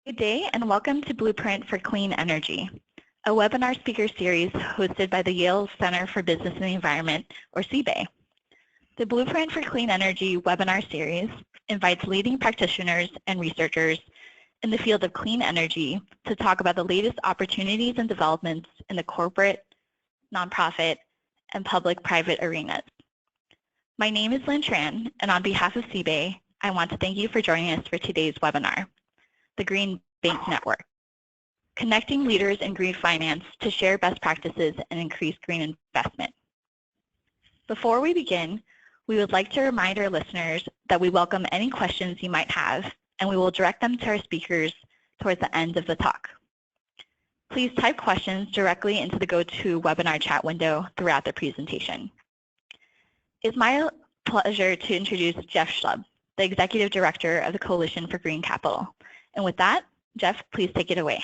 Good day and welcome to Blueprint for Clean Energy, a webinar speaker series hosted by the Yale Center for Business and the Environment, or CBAE. The Blueprint for Clean Energy webinar series invites leading practitioners and researchers in the field of clean energy to talk about the latest opportunities and developments in the corporate, nonprofit, and public-private arenas. My name is Lynn Tran, and on behalf of CBAE, I want to thank you for joining us for today's webinar, the Green Bank Network, connecting leaders in green finance to share best practices and increase green investment. Before we begin, we would like to remind our listeners that we welcome any questions you might have, and we will direct them to our speakers towards the end of the talk. Please type questions directly into the GoToWebinar chat window throughout the presentation. It's my pleasure to introduce Jeff Schlub, the Executive Director of the Coalition for Green Capital. And with that, Jeff, please take it away.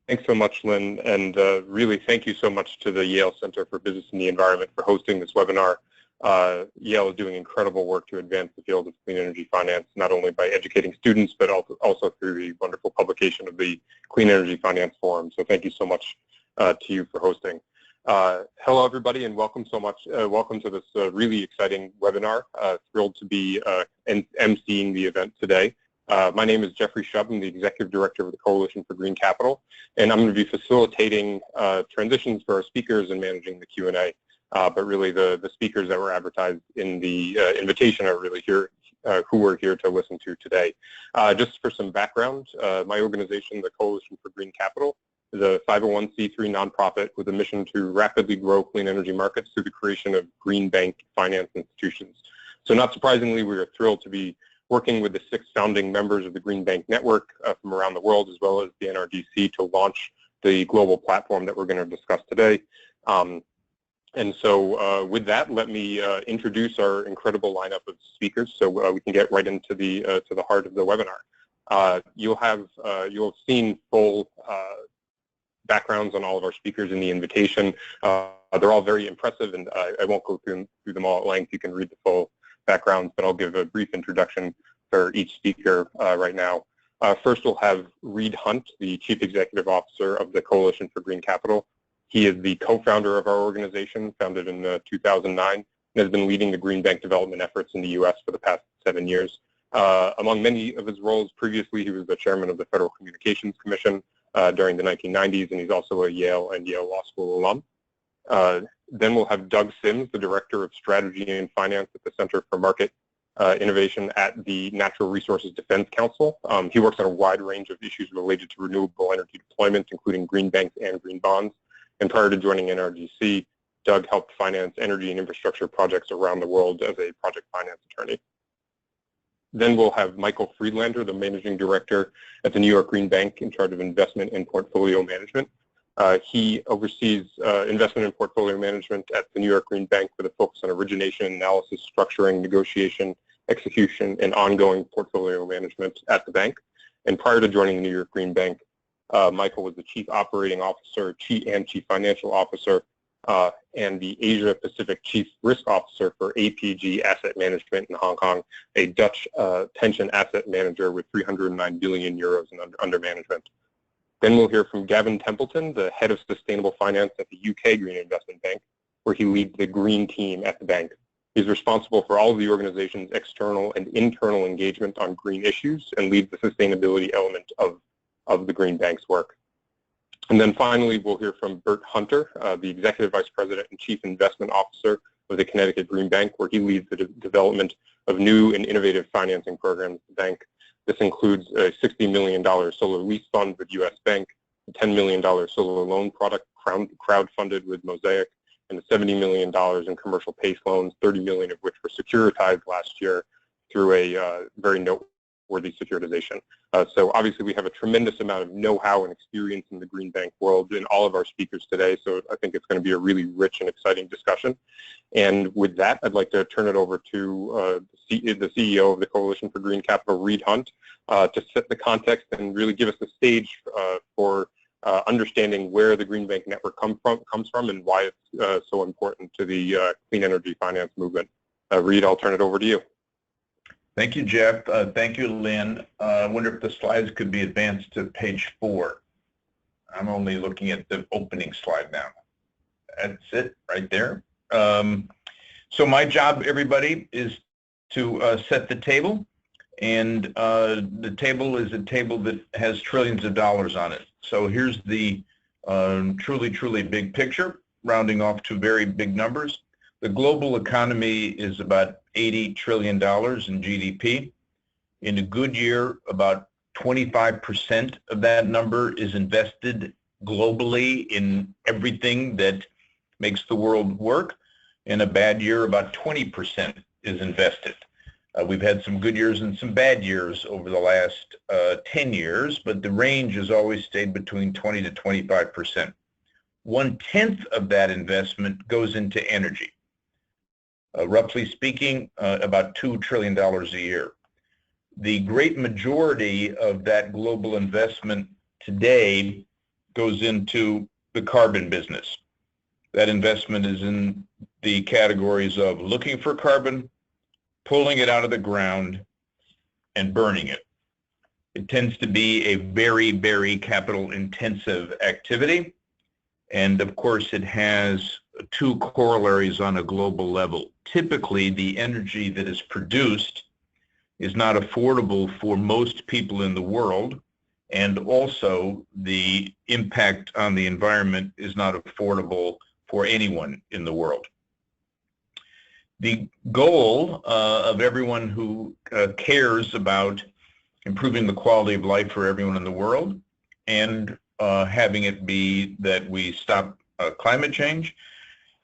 Thanks so much, Lynn, and really thank you so much to the Yale Center for Business and the Environment for hosting this webinar. Yale is doing incredible work to advance the field of clean energy finance, not only by educating students, but also through the wonderful publication of the Clean Energy Finance Forum. So thank you so much to you for hosting. Hello, everybody, and welcome to this really exciting webinar. Thrilled to be emceeing the event today. My name is Jeffrey Shub. I'm the Executive Director of the Coalition for Green Capital, and I'm going to be facilitating transitions for our speakers and managing the Q&A. But really, the speakers that were advertised in the invitation are really here, who we're here to listen to today. Just for some background, my organization, the Coalition for Green Capital, is a 501c3 nonprofit with a mission to rapidly grow clean energy markets through the creation of green bank finance institutions. So not surprisingly, we are thrilled to be working with the 6 founding members of the Green Bank Network from around the world, as well as the NRDC, to launch the global platform that we're going to discuss today. And so with that, let me introduce our incredible lineup of speakers so we can get right into the heart of the webinar. You'll have seen full backgrounds on all of our speakers in the invitation. They're all very impressive, and I won't go through them all at length. You can read the full backgrounds, but I'll give a brief introduction for each speaker right now. First, we'll have Reed Hundt, the Chief Executive Officer of the Coalition for Green Capital. He is the co-founder of our organization, founded in 2009, and has been leading the green bank development efforts in the U.S. for the past 7 years. Among many of his roles previously, he was the chairman of the Federal Communications Commission during the 1990s, and he's also a Yale and Yale Law School alum. Then we'll have Doug Sims, the Director of Strategy and Finance at the Center for Market Innovation at the Natural Resources Defense Council. He works on a wide range of issues related to renewable energy deployment, including green banks and green bonds. And prior to joining NRDC, Doug helped finance energy and infrastructure projects around the world as a project finance attorney. Then we'll have Michael Friedlander, the Managing Director at the New York Green Bank, in charge of investment and portfolio management. He oversees investment and portfolio management at the New York Green Bank with a focus on origination, analysis, structuring, negotiation, execution, and ongoing portfolio management at the bank. And prior to joining the New York Green Bank, Michael was the Chief Operating Officer and Chief Financial Officer and the Asia Pacific Chief Risk Officer for APG Asset Management in Hong Kong, a Dutch pension asset manager with 309 billion euros under management. Then we'll hear from Gavin Templeton, the Head of Sustainable Finance at the UK Green Investment Bank, where he leads the green team at the bank. He's responsible for all of the organization's external and internal engagement on green issues and leads the sustainability element of the Green Bank's work. And then finally, we'll hear from Bert Hunter, the Executive Vice President and Chief Investment Officer of the Connecticut Green Bank, where he leads the development of new and innovative financing programs at the bank. This includes a $60 million solar lease fund with U.S. Bank, a $10 million solar loan product crowdfunded with Mosaic, and $70 million in commercial PACE loans, 30 million of which were securitized last year through a very noteworthy securitization. So obviously we have a tremendous amount of know-how and experience in the green bank world in all of our speakers today, so I think it's going to be a really rich and exciting discussion. And with that, I'd like to turn it over to the CEO of the Coalition for Green Capital, Reed Hundt, to set the context and really give us the stage for understanding where the Green Bank Network comes from and why it's so important to the clean energy finance movement. Reed, I'll turn it over to you. Thank you, Jeff. Thank you, Lynn. I wonder if the slides could be advanced to page 4. I'm only looking at the opening slide now. That's it right there. So my job, everybody, is to set the table. And the table is a table that has trillions of dollars on it. So here's the truly big picture, rounding off to very big numbers. The global economy is about $80 trillion in GDP. In a good year, about 25% of that number is invested globally in everything that makes the world work. In a bad year, about 20% is invested. We've had some good years and some bad years over the last 10 years, but the range has always stayed between 20 to 25%. 1/10 of that investment goes into energy. Roughly speaking, about $2 trillion a year. The great majority of that global investment today goes into the carbon business. That investment is in the categories of looking for carbon, pulling it out of the ground, and burning it. It tends to be a very capital intensive activity. And of course, it has two corollaries on a global level. Typically, the energy that is produced is not affordable for most people in the world, and also the impact on the environment is not affordable for anyone in the world. The goal of everyone who cares about improving the quality of life for everyone in the world and having it be that we stop climate change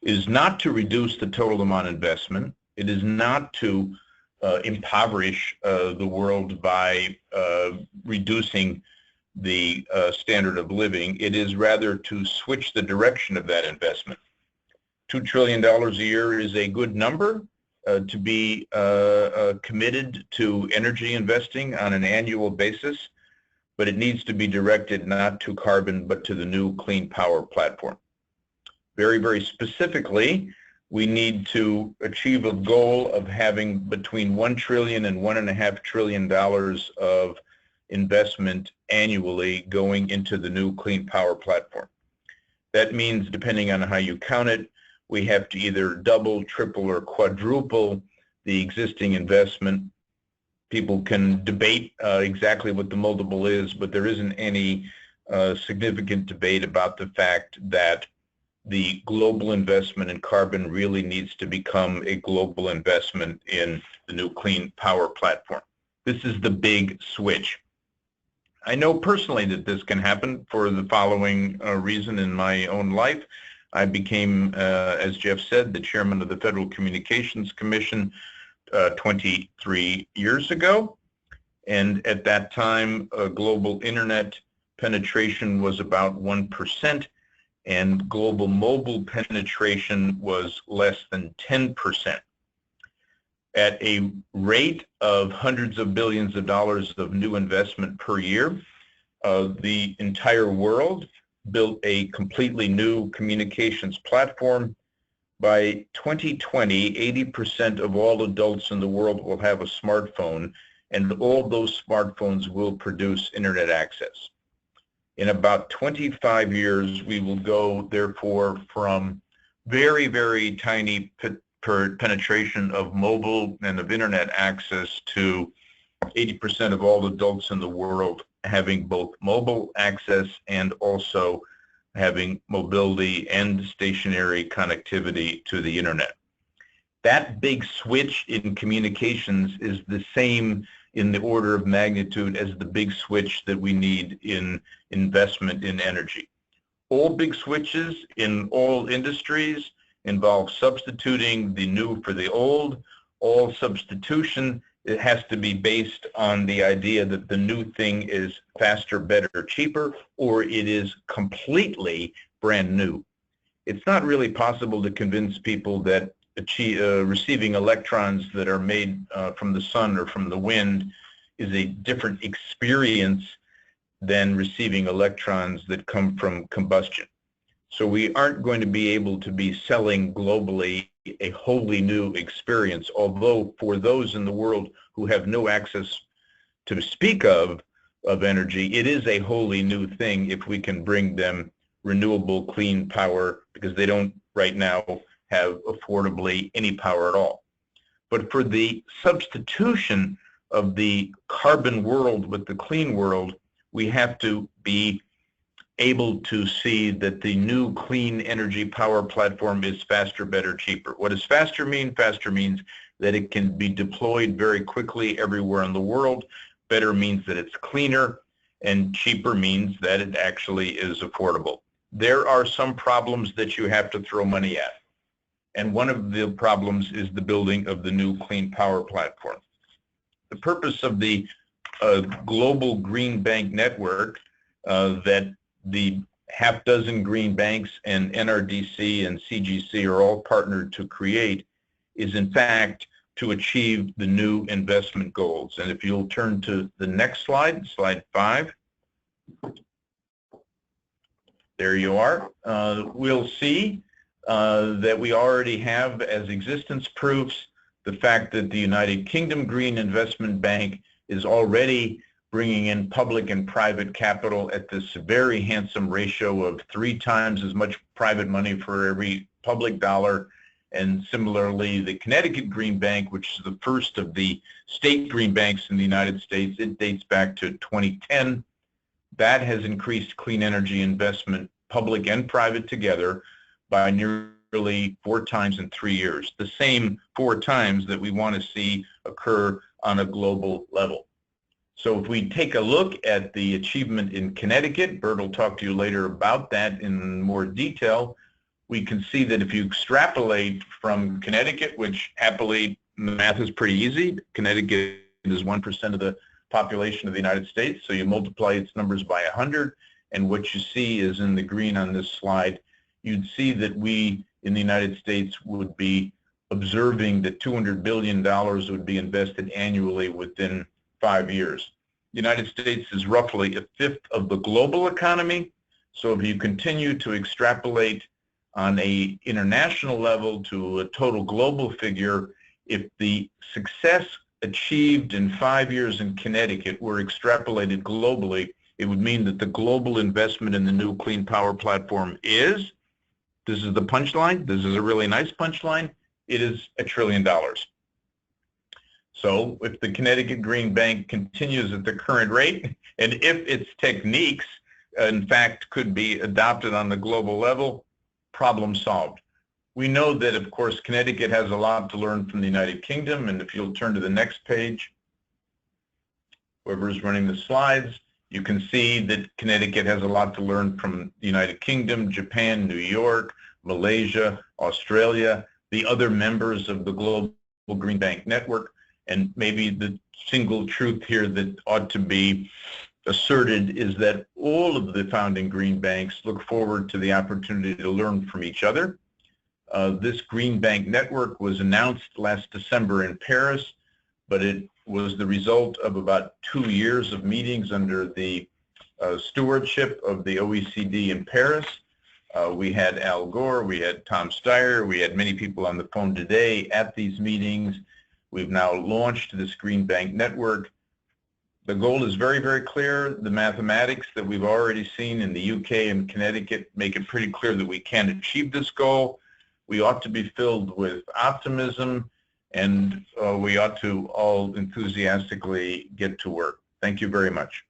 is not to reduce the total amount of investment. It is not to impoverish the world by reducing the standard of living. It is rather to switch the direction of that investment. $2 trillion a year is a good number to be committed to energy investing on an annual basis, but it needs to be directed not to carbon, but to the new clean power platform. Very specifically, we need to achieve a goal of having between $1 trillion and $1.5 trillion of investment annually going into the new clean power platform. That means, depending on how you count it, we have to either double, triple, or quadruple the existing investment. People can debate exactly what the multiple is, but there isn't any significant debate about the fact that the global investment in carbon really needs to become a global investment in the new clean power platform. This is the big switch. I know personally that this can happen for the following reason in my own life. I became, as Jeff said, the chairman of the Federal Communications Commission 23 years ago. And at that time, global internet penetration was about 1%, and global mobile penetration was less than 10%. At a rate of hundreds of billions of dollars of new investment per year, the entire world built a completely new communications platform. By 2020, 80% of all adults in the world will have a smartphone, and all those smartphones will produce internet access. In about 25 years, we will go, therefore, from very tiny penetration of mobile and of internet access to 80% of all adults in the world having both mobile access and also having mobility and stationary connectivity to the internet. That big switch in communications is the same in the order of magnitude as the big switch that we need in investment in energy. All big switches in all industries involve substituting the new for the old. All substitution, it has to be based on the idea that the new thing is faster, better, cheaper, or it is completely brand new. It's not really possible to convince people that receiving electrons that are made from the sun or from the wind is a different experience than receiving electrons that come from combustion. So we aren't going to be able to be selling globally a wholly new experience, although for those in the world who have no access to speak of energy, it is a wholly new thing if we can bring them renewable, clean power, because they don't right now have affordably any power at all. But for the substitution of the carbon world with the clean world, we have to be able to see that the new clean energy power platform is faster, better, cheaper. What does faster mean? Faster means that it can be deployed very quickly everywhere in the world. Better means that it's cleaner, and cheaper means that it actually is affordable. There are some problems that you have to throw money at, and one of the problems is the building of the new clean power platform. The purpose of the global green bank network that the half dozen green banks and NRDC and CGC are all partnered to create is in fact to achieve the new investment goals. And if you'll turn to the next slide, slide 5. There you are. We'll see that we already have as existence proofs the fact that the United Kingdom Green Investment Bank is already bringing in public and private capital at this very handsome ratio of 3 times as much private money for every public dollar. And similarly, the Connecticut Green Bank, which is the first of the state green banks in the United States, it dates back to 2010. That has increased clean energy investment, public and private together, by nearly 4 times in 3 years, the same 4 times that we want to see occur on a global level. So if we take a look at the achievement in Connecticut, Bert will talk to you later about that in more detail, we can see that if you extrapolate from Connecticut, which happily the math is pretty easy, Connecticut is 1% of the population of the United States, so you multiply its numbers by 100, and what you see is in the green on this slide, you'd see that we in the United States would be observing that $200 billion would be invested annually within 5 years. The United States is roughly a fifth of the global economy, so if you continue to extrapolate on a international level to a total global figure, if the success achieved in 5 years in Connecticut were extrapolated globally, it would mean that the global investment in the new clean power platform is, this is the punchline, this is a really nice punchline, it is $1 trillion. So if the Connecticut Green Bank continues at the current rate, and if its techniques in fact could be adopted on the global level, problem solved. We know that, of course, Connecticut has a lot to learn from the United Kingdom, and if you'll turn to the next page, whoever's running the slides, you can see that Connecticut has a lot to learn from the United Kingdom, Japan, New York, Malaysia, Australia, the other members of the Global Green Bank Network, and maybe the single truth here that ought to be asserted is that all of the founding green banks look forward to the opportunity to learn from each other. This Green Bank Network was announced last December in Paris, but it was the result of about 2 years of meetings under the stewardship of the OECD in Paris. We had Al Gore, we had Tom Steyer, we had many people on the phone today at these meetings. We've now launched this Green Bank Network. The goal is very, very clear. The mathematics that we've already seen in the UK and Connecticut make it pretty clear that we can achieve this goal. We ought to be filled with optimism, and we ought to all enthusiastically get to work. Thank you very much.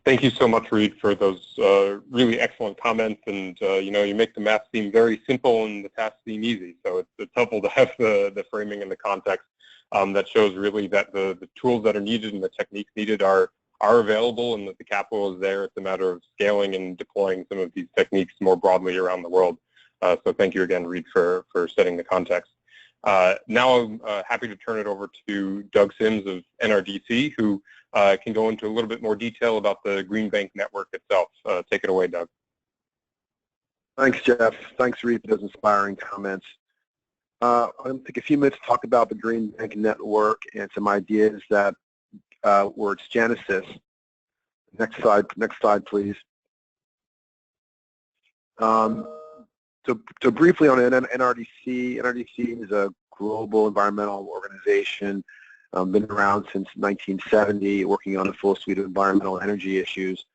Thank you so much, Reed, for those really excellent comments. And you make the math seem very simple and the task seem easy. So it's helpful to have the framing and the context that shows really that the tools that are needed and the techniques needed are available, and that the capital is there. It's a matter of scaling and deploying some of these techniques more broadly around the world. So thank you again, Reed, for setting the context. Now I'm happy to turn it over to Doug Sims of NRDC, who can go into a little bit more detail about the Green Bank Network itself. Take it away, Doug. Thanks, Jeff. Thanks, Reed, for those inspiring comments. I'm going to take a few minutes to talk about the Green Bank Network and some ideas that were its genesis. Next slide, please. So briefly on NRDC, NRDC is a global environmental organization, been around since 1970, working on a full suite of environmental and energy issues,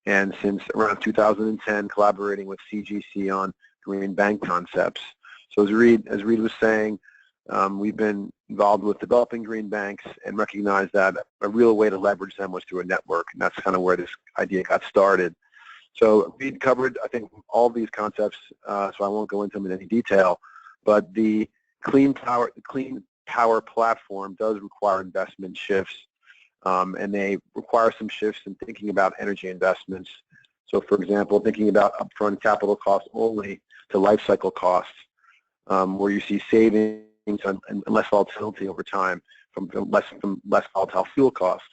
and since around 2010, collaborating with CGC on green bank concepts. So as Reed was saying, we've been involved with developing green banks and recognize that a real way to leverage them was through a network, and that's kind of where this idea got started. So Reed covered, I think, all these concepts, so I won't go into them in any detail, but the clean power platform does require investment shifts, and they require some shifts in thinking about energy investments. So for example, thinking about upfront capital costs only to life cycle costs, where you see savings and less volatility over time from less volatile fuel costs.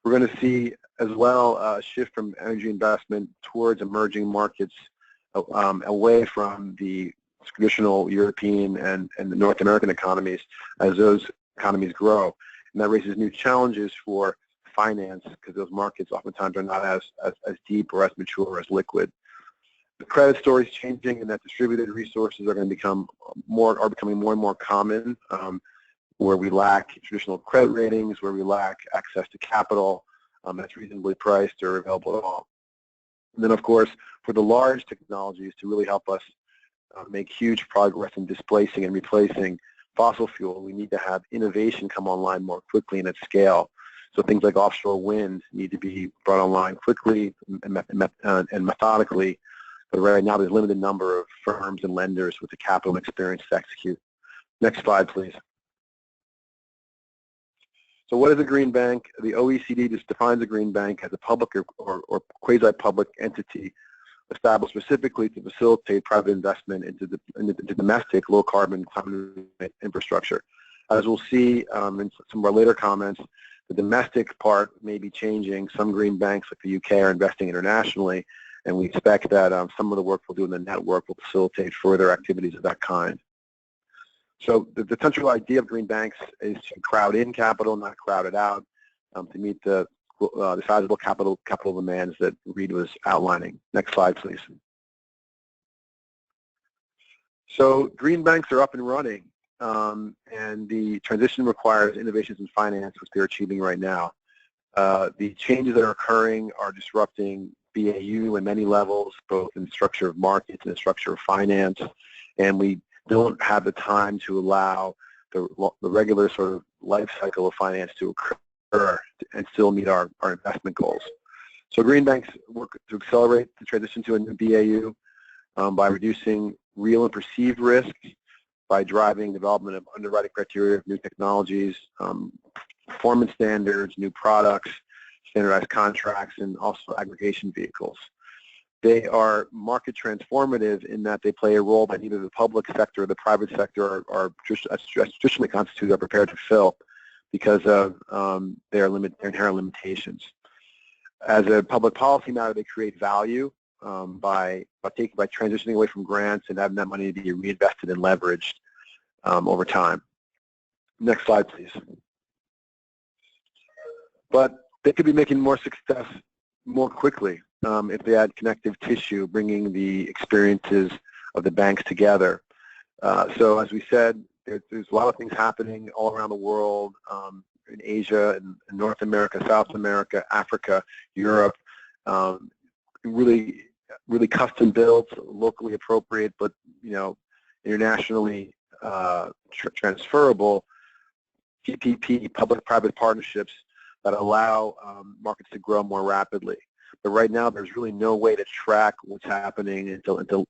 We're going to see as well a shift from energy investment towards emerging markets, away from the traditional European and the North American economies as those economies grow. And that raises new challenges for finance because those markets oftentimes are not as deep or as mature or as liquid. The credit story is changing, and that distributed resources are going to becoming more and more common, where we lack traditional credit ratings, where we lack access to capital that's reasonably priced or available at all. And then, of course, for the large technologies to really help us make huge progress in displacing and replacing fossil fuel, we need to have innovation come online more quickly and at scale. So things like offshore wind need to be brought online quickly and methodically. But right now, there's a limited number of firms and lenders with the capital and experience to execute. Next slide, please. So what is a green bank? The OECD just defines a green bank as a public or quasi-public entity established specifically to facilitate private investment into domestic low-carbon climate infrastructure. As we'll see in some of our later comments, the domestic part may be changing. Some green banks like the UK are investing internationally, and we expect that some of the work we'll do in the network will facilitate further activities of that kind. So the central idea of green banks is to crowd in capital, not crowd it out, to meet the sizable capital demands that Reed was outlining. Next slide, please. So green banks are up and running, and the transition requires innovations in finance, which they're achieving right now. The changes that are occurring are disrupting BAU in many levels, both in the structure of markets and the structure of finance, and we don't have the time to allow the regular sort of life cycle of finance to occur and still meet our investment goals. So green banks work to accelerate the transition to a new BAU by reducing real and perceived risk, by driving development of underwriting criteria of new technologies, performance standards, new products, standardized contracts, and also aggregation vehicles. They are market transformative in that they play a role that neither the public sector or the private sector are traditionally constituted are prepared to fill because of their inherent limitations. As a public policy matter, they create value by transitioning away from grants and having that money to be reinvested and leveraged over time. Next slide, please. But they could be making more success more quickly if they had connective tissue, bringing the experiences of the banks together. So as we said, there's a lot of things happening all around the world, in Asia, in North America, South America, Africa, Europe, really custom built, locally appropriate, but internationally transferable PPP, public-private partnerships that allow markets to grow more rapidly. But right now, there's really no way to track what's happening until to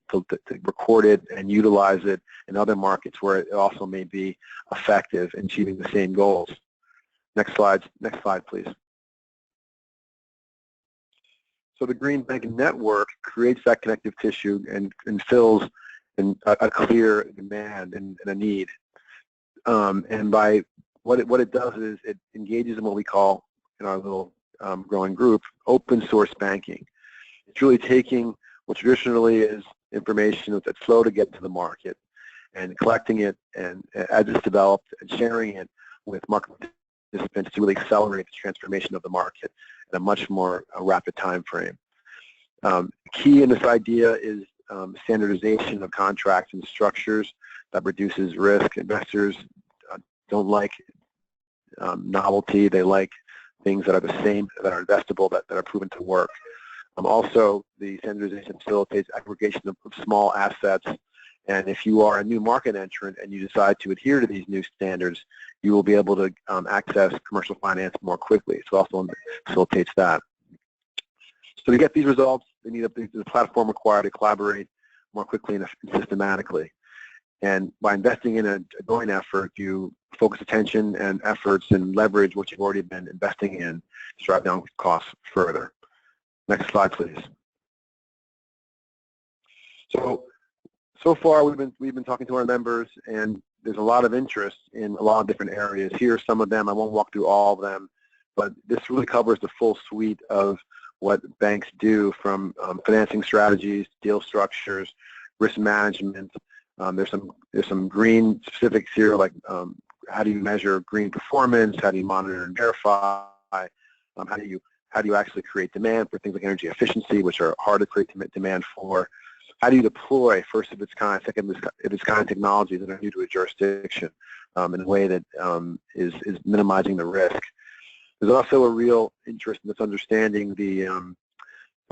record it and utilize it in other markets where it also may be effective in achieving the same goals. Next slide, please. So the Green Bank network creates that connective tissue and fills a clear demand and a need. And by what it does is it engages in what we call, in our little growing group, open source banking. It's really taking what traditionally is information that's slow to get to the market and collecting it and as it's developed and sharing it with market participants to really accelerate the transformation of the market in a much more rapid time frame. Key in this idea is standardization of contracts and structures that reduces risk. Investors don't like novelty. They like things that are the same, that are investable, that are proven to work. Also, the standardization facilitates aggregation of small assets, and if you are a new market entrant and you decide to adhere to these new standards, you will be able to access commercial finance more quickly. So it also facilitates that. So to get these results, they need the platform required to collaborate more quickly and systematically. And by investing in a joint effort, you focus attention and efforts and leverage what you've already been investing in to drive down costs further. Next slide, please. So far we've been talking to our members, and there's a lot of interest in a lot of different areas. Here are some of them. I won't walk through all of them, but this really covers the full suite of what banks do, from financing strategies, deal structures, risk management. There's some green specifics here, like how do you measure green performance? How do you monitor and verify? How do you actually create demand for things like energy efficiency, which are hard to create demand for? How do you deploy first of its kind, second of its kind technologies that are new to a jurisdiction in a way that is minimizing the risk? There's also a real interest in this understanding the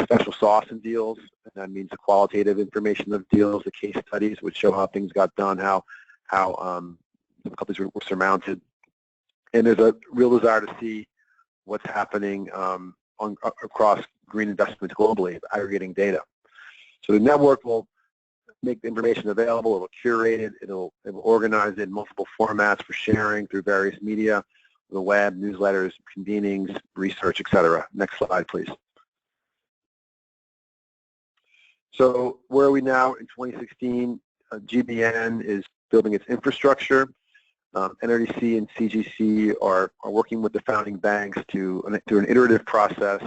special sauce in deals, and that means the qualitative information of deals, the case studies which show how things got done, how difficulties were surmounted. And there's a real desire to see what's happening across green investments globally, aggregating data. So the network will make the information available, it will curate it, it will organize it in multiple formats for sharing through various media, the web, newsletters, convenings, research, etc. Next slide, please. So where are we now in 2016? GBN is building its infrastructure. NRDC and CGC are working with the founding banks through an iterative process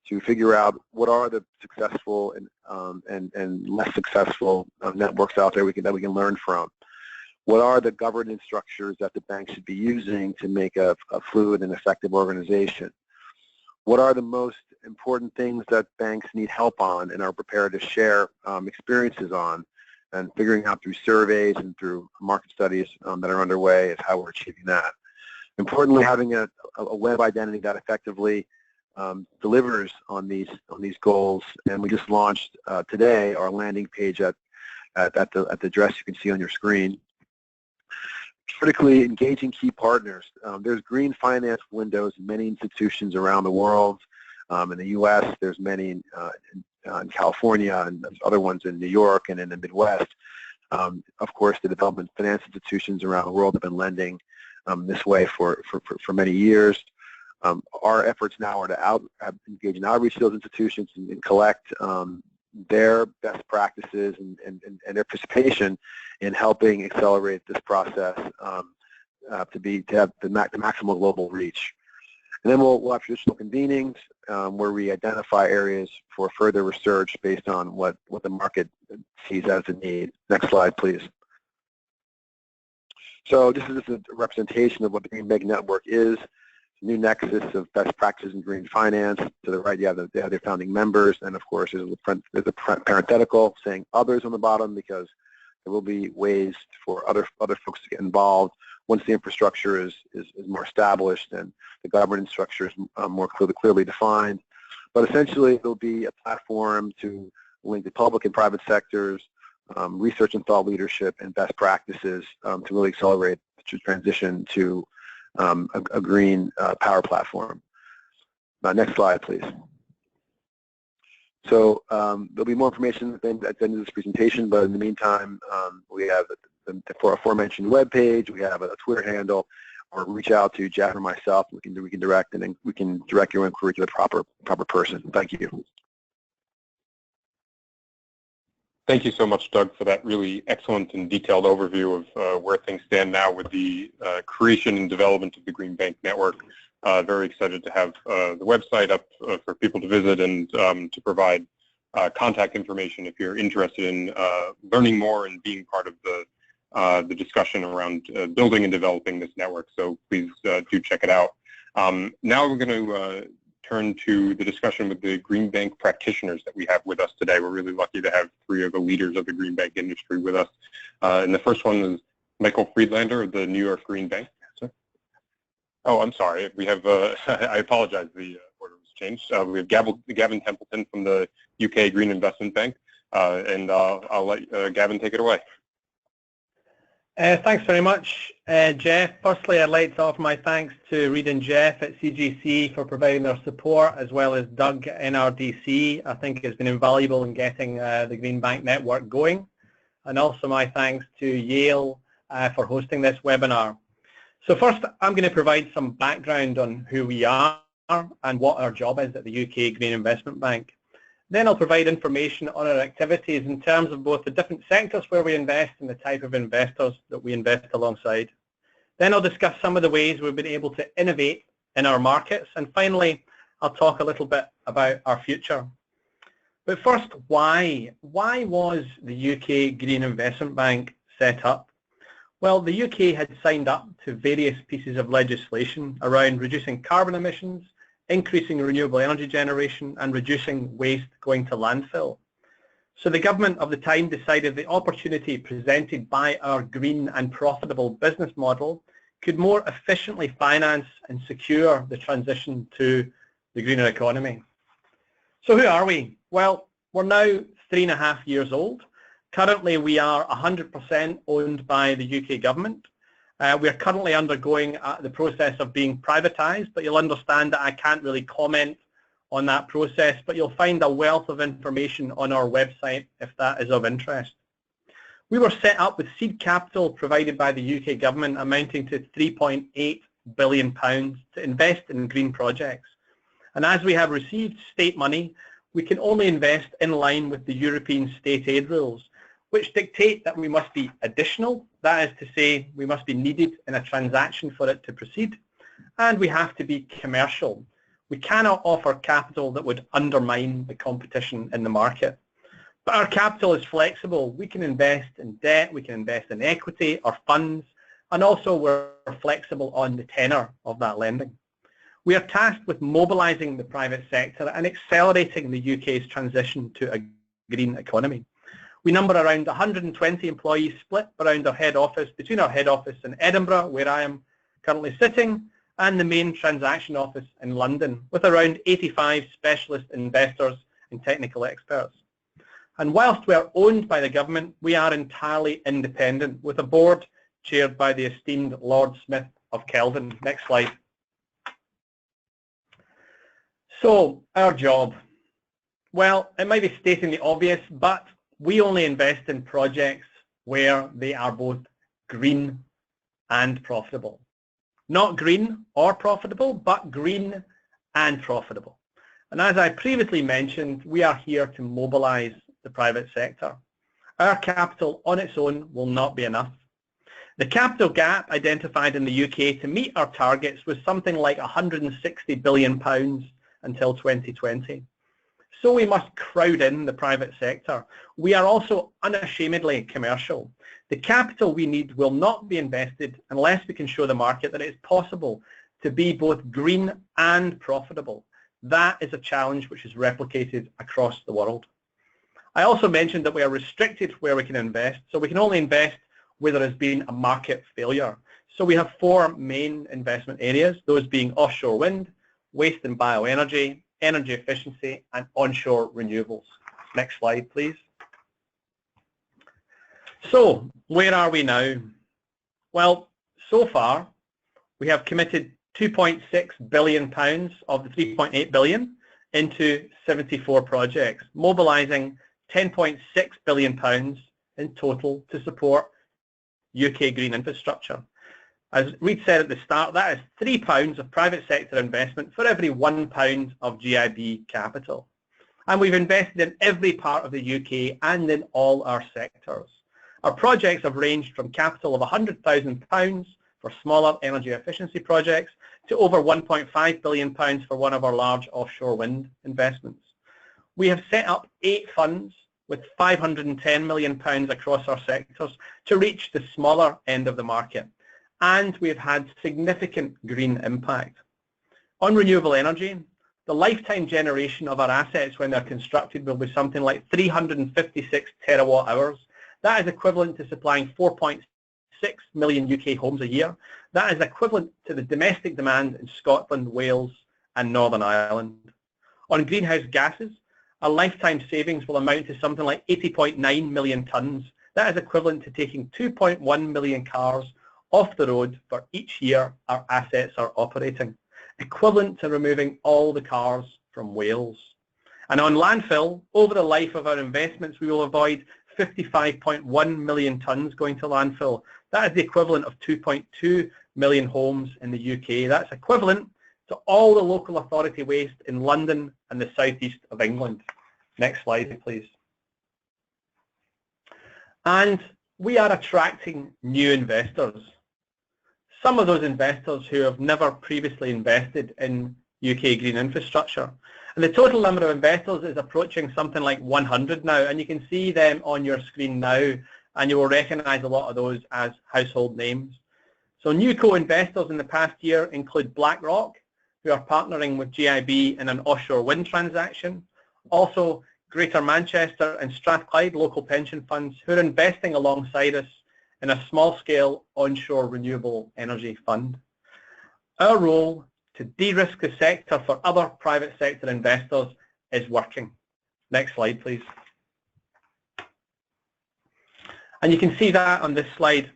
to figure out what are the successful and less successful networks out there that we can learn from. What are the governance structures that the bank should be using to make a fluid and effective organization? What are the most important things that banks need help on and are prepared to share experiences on, and figuring out through surveys and through market studies that are underway is how we're achieving that. Importantly, having a web identity that effectively delivers on these goals, and we just launched today our landing page at the address you can see on your screen. Critically engaging key partners. There's green finance windows in many institutions around the world. In the U.S., there's many in California, and there's other ones in New York and in the Midwest. Of course, the development finance institutions around the world have been lending this way for many years. Our efforts now are to engage in outreach to those institutions and collect their best practices and their participation in helping accelerate this process to have the maximal global reach. And then we'll have traditional convenings where we identify areas for further research based on what the market sees as a need. Next slide, please. So this is just a representation of what the Green Bank Network is. New nexus of best practices in green finance. To the right, you have their founding members, and of course, there's a parenthetical saying others on the bottom, because there will be ways for other folks to get involved once the infrastructure is more established and the governance structure is more clearly defined. But essentially, it'll be a platform to link the public and private sectors, research and thought leadership, and best practices to really accelerate the transition to a green power platform. Next slide, please. So there'll be more information at the end of this presentation, but in the meantime, we have the aforementioned webpage, we have a Twitter handle, or reach out to Jeff or myself. We can direct your inquiry to the proper person. Thank you. Thank you so much, Doug, for that really excellent and detailed overview of where things stand now with the creation and development of the Green Bank Network. Very excited to have the website up for people to visit and to provide contact information if you're interested in learning more and being part of the discussion around building and developing this network. So please do check it out. Now we're going to turn to the discussion with the Green Bank practitioners that we have with us today. We're really lucky to have three of the leaders of the Green Bank industry with us. And the first one is Michael Friedlander of the New York Green Bank. Oh, I'm sorry. We have, I apologize, the order was changed. We have Gavin Templeton from the UK Green Investment Bank, and I'll let Gavin take it away. Thanks very much, Jeff. Firstly, I'd like to offer my thanks to Reid and Jeff at CGC for providing their support, as well as Doug at NRDC. I think it's been invaluable in getting the Green Bank network going. And also my thanks to Yale for hosting this webinar. So first, I'm going to provide some background on who we are and what our job is at the UK Green Investment Bank. Then I'll provide information on our activities in terms of both the different sectors where we invest and the type of investors that we invest alongside. Then I'll discuss some of the ways we've been able to innovate in our markets. And finally, I'll talk a little bit about our future. But first, why? Why was the UK Green Investment Bank set up? Well, the UK had signed up to various pieces of legislation around reducing carbon emissions, increasing renewable energy generation, and reducing waste going to landfill. So the government of the time decided the opportunity presented by our green and profitable business model could more efficiently finance and secure the transition to the greener economy. So who are we? Well, we're now 3.5 years old. Currently, we are 100% owned by the UK government. We are currently undergoing the process of being privatised, but you'll understand that I can't really comment on that process, but you'll find a wealth of information on our website if that is of interest. We were set up with seed capital provided by the UK government amounting to £3.8 billion to invest in green projects. And as we have received state money, we can only invest in line with the European state aid rules, which dictate that we must be additional, that is to say, we must be needed in a transaction for it to proceed, and we have to be commercial. We cannot offer capital that would undermine the competition in the market. But our capital is flexible. We can invest in debt, we can invest in equity or funds, and also we're flexible on the tenor of that lending. We are tasked with mobilising the private sector and accelerating the UK's transition to a green economy. We number around 120 employees split around our head office, between our head office in Edinburgh, where I am currently sitting, and the main transaction office in London, with around 85 specialist investors and technical experts. And whilst we are owned by the government, we are entirely independent, with a board chaired by the esteemed Lord Smith of Kelvin. Next slide. So, our job. Well, it might be stating the obvious, but we only invest in projects where they are both green and profitable. Not green or profitable, but green and profitable. And as I previously mentioned, we are here to mobilise the private sector. Our capital on its own will not be enough. The capital gap identified in the UK to meet our targets was something like £160 billion until 2020. So we must crowd in the private sector. We are also unashamedly commercial. The capital we need will not be invested unless we can show the market that it is possible to be both green and profitable. That is a challenge which is replicated across the world. I also mentioned that we are restricted where we can invest, so we can only invest where there has been a market failure. So we have 4 main investment areas, those being offshore wind, waste and bioenergy, energy efficiency, and onshore renewables. Next slide, please. So, where are we now? Well, so far, we have committed £2.6 billion of the £3.8 billion into 74 projects, mobilising £10.6 billion in total to support UK green infrastructure. As Reid said at the start, that is £3 of private sector investment for every £1 of GIB capital. And we've invested in every part of the UK and in all our sectors. Our projects have ranged from capital of £100,000 for smaller energy efficiency projects to over £1.5 billion for one of our large offshore wind investments. We have set up 8 funds with £510 million across our sectors to reach the smaller end of the market. And we have had significant green impact. On renewable energy, the lifetime generation of our assets when they're constructed will be something like 356 terawatt hours. That is equivalent to supplying 4.6 million UK homes a year. That is equivalent to the domestic demand in Scotland, Wales and Northern Ireland. On greenhouse gases, our lifetime savings will amount to something like 80.9 million tonnes. That is equivalent to taking 2.1 million cars off the road for each year our assets are operating, equivalent to removing all the cars from Wales. And on landfill, over the life of our investments, we will avoid 55.1 million tonnes going to landfill. That is the equivalent of 2.2 million homes in the UK. That's equivalent to all the local authority waste in London and the southeast of England. Next slide, please. And we are attracting new investors. Some of those investors who have never previously invested in UK green infrastructure. And the total number of investors is approaching something like 100 now, and you can see them on your screen now, and you will recognise a lot of those as household names. So new co-investors in the past year include BlackRock, who are partnering with GIB in an offshore wind transaction. Also, Greater Manchester and Strathclyde local pension funds who are investing alongside us in a small-scale onshore renewable energy fund. Our role to de-risk the sector for other private sector investors is working. Next slide, please. And you can see that on this slide.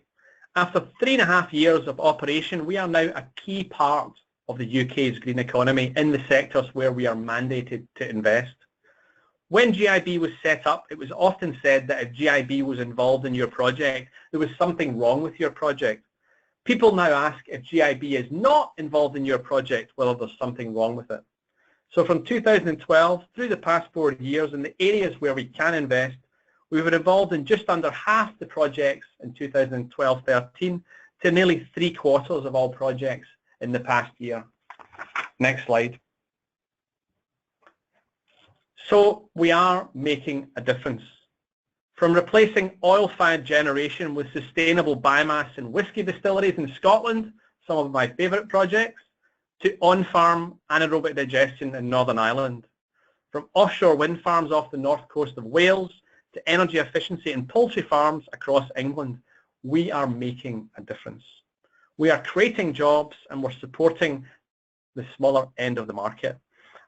After 3.5 years of operation, we are now a key part of the UK's green economy in the sectors where we are mandated to invest. When GIB was set up, it was often said that if GIB was involved in your project, there was something wrong with your project. People now ask if GIB is not involved in your project, whether there's something wrong with it. So from 2012 through the past 4 years, in the areas where we can invest, we were involved in just under half the projects in 2012-13 to nearly 3/4 of all projects in the past year. Next slide. So we are making a difference. From replacing oil-fired generation with sustainable biomass in whisky distilleries in Scotland, some of my favourite projects, to on-farm anaerobic digestion in Northern Ireland. From offshore wind farms off the north coast of Wales to energy efficiency in poultry farms across England, we are making a difference. We are creating jobs and we're supporting the smaller end of the market.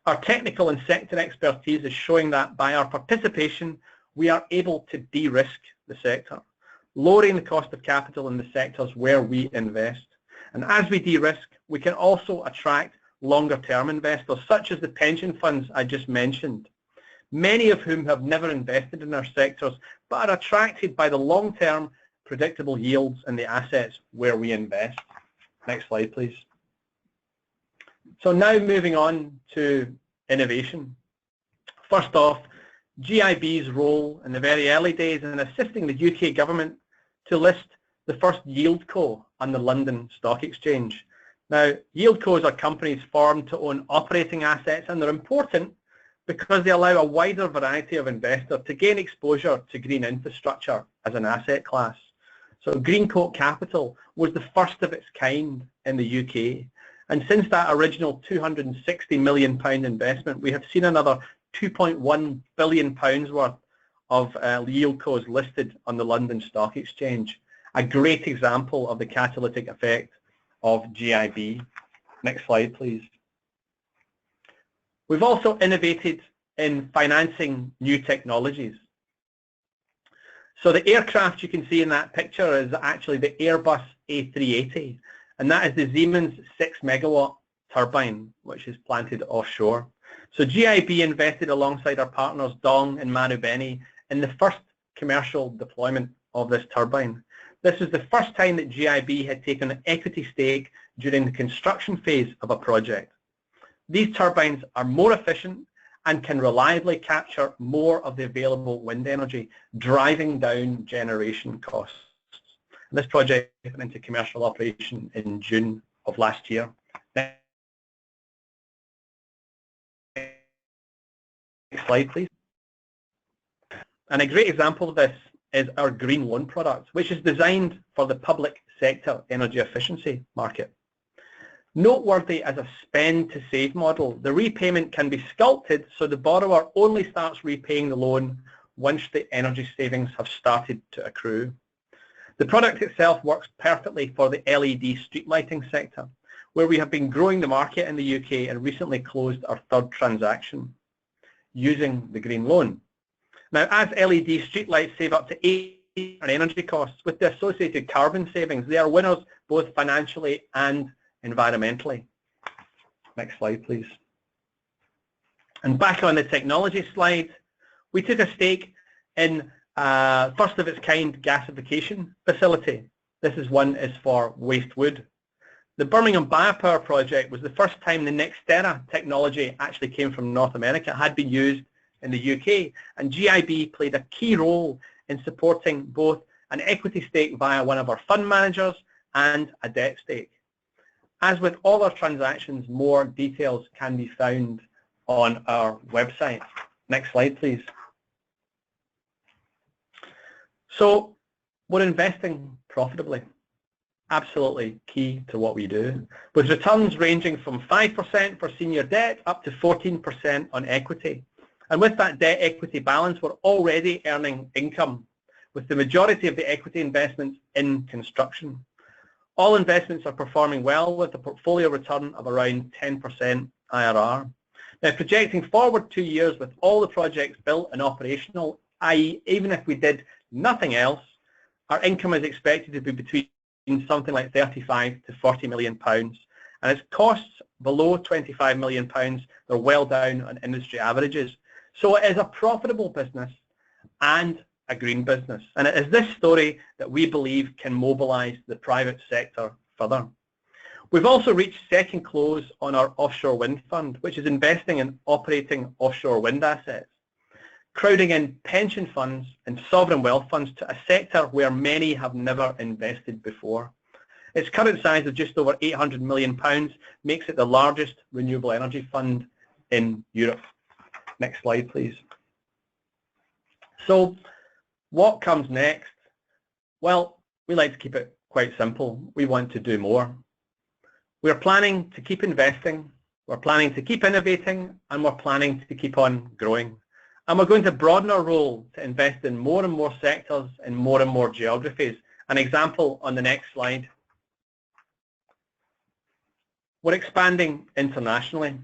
Our technical and sector expertise is showing that by our participation, we are able to de-risk the sector, lowering the cost of capital in the sectors where we invest. And as we de-risk, we can also attract longer-term investors, such as the pension funds I just mentioned, many of whom have never invested in our sectors, but are attracted by the long-term predictable yields in the assets where we invest. Next slide, please. So now moving on to innovation. First off, GIB's role in the very early days in assisting the UK government to list the first yieldco on the London Stock Exchange. Now, yieldcos are companies formed to own operating assets, and they're important because they allow a wider variety of investors to gain exposure to green infrastructure as an asset class. So Greencoat Capital was the first of its kind in the UK. And since that original £260 million investment, we have seen another £2.1 billion worth of yieldcos listed on the London Stock Exchange. A great example of the catalytic effect of GIB. Next slide, please. We've also innovated in financing new technologies. So the aircraft you can see in that picture is actually the Airbus A380, and that is the Siemens 6 megawatt turbine, which is planted offshore. So GIB invested alongside our partners Dong and Marubeni in the first commercial deployment of this turbine. This was the first time that GIB had taken an equity stake during the construction phase of a project. These turbines are more efficient and can reliably capture more of the available wind energy, driving down generation costs. And this project went into commercial operation in June of last year. Next slide, please. And a great example of this is our green loan product, which is designed for the public sector energy efficiency market. Noteworthy as a spend to save model, the repayment can be sculpted so the borrower only starts repaying the loan once the energy savings have started to accrue. The product itself works perfectly for the LED street lighting sector, where we have been growing the market in the UK and recently closed our third transaction using the green loan. Now, as LED streetlights save up to 8% on energy costs with the associated carbon savings, they are winners both financially and environmentally. Next slide, please. And back on the technology slide, we took a stake in first of its kind gasification facility. This one is for waste wood. The Birmingham Biopower project was the first time the Nextera technology actually came from North America, had been used in the UK, and GIB played a key role in supporting both an equity stake via one of our fund managers and a debt stake. As with all our transactions, more details can be found on our website. Next slide, please. So we're investing profitably, absolutely key to what we do, with returns ranging from 5% for senior debt up to 14% on equity. And with that debt equity balance, we're already earning income, with the majority of the equity investments in construction. All investments are performing well with a portfolio return of around 10% IRR. Now, projecting forward 2 years with all the projects built and operational, i.e. even if we did nothing else, our income is expected to be between something like £35 to £40 million, and its costs below £25 million, they're well down on industry averages. So it is a profitable business and a green business, and it is this story that we believe can mobilise the private sector further. We've also reached second close on our offshore wind fund, which is investing in operating offshore wind assets, crowding in pension funds and sovereign wealth funds to a sector where many have never invested before. Its current size of just over £800 million makes it the largest renewable energy fund in Europe. Next slide, please. So what comes next? Well, we like to keep it quite simple. We want to do more. We're planning to keep investing, we're planning to keep innovating, and we're planning to keep on growing. And we're going to broaden our role to invest in more and more sectors and more geographies. An example on the next slide. We're expanding internationally.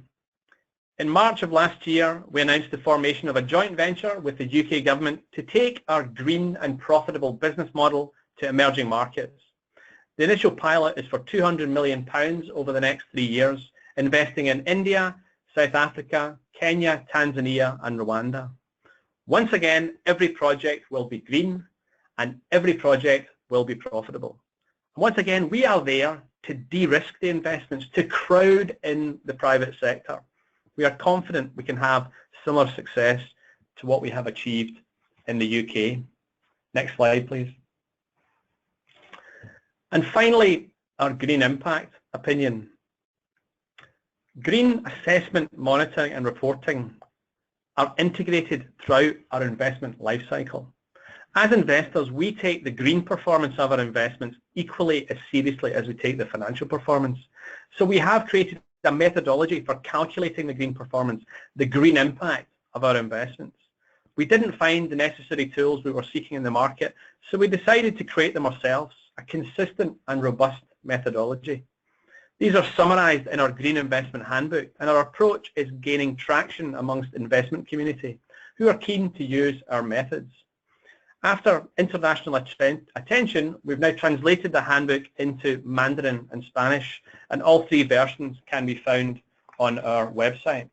In March of last year, we announced the formation of a joint venture with the UK government to take our green and profitable business model to emerging markets. The initial pilot is for £200 million over the next 3 years, investing in India, South Africa, Kenya, Tanzania, and Rwanda. Once again, every project will be green and every project will be profitable. Once again, we are there to de-risk the investments, to crowd in the private sector. We are confident we can have similar success to what we have achieved in the UK. Next slide, please. And finally, our green impact opinion. Green assessment, monitoring and reporting are integrated throughout our investment lifecycle. As investors, we take the green performance of our investments equally as seriously as we take the financial performance. So we have created a methodology for calculating the green performance, the green impact of our investments. We didn't find the necessary tools we were seeking in the market, so we decided to create them ourselves, a consistent and robust methodology. These are summarised in our Green Investment Handbook, and our approach is gaining traction amongst the investment community who are keen to use our methods. After international attention, we've now translated the handbook into Mandarin and Spanish, and all 3 versions can be found on our website.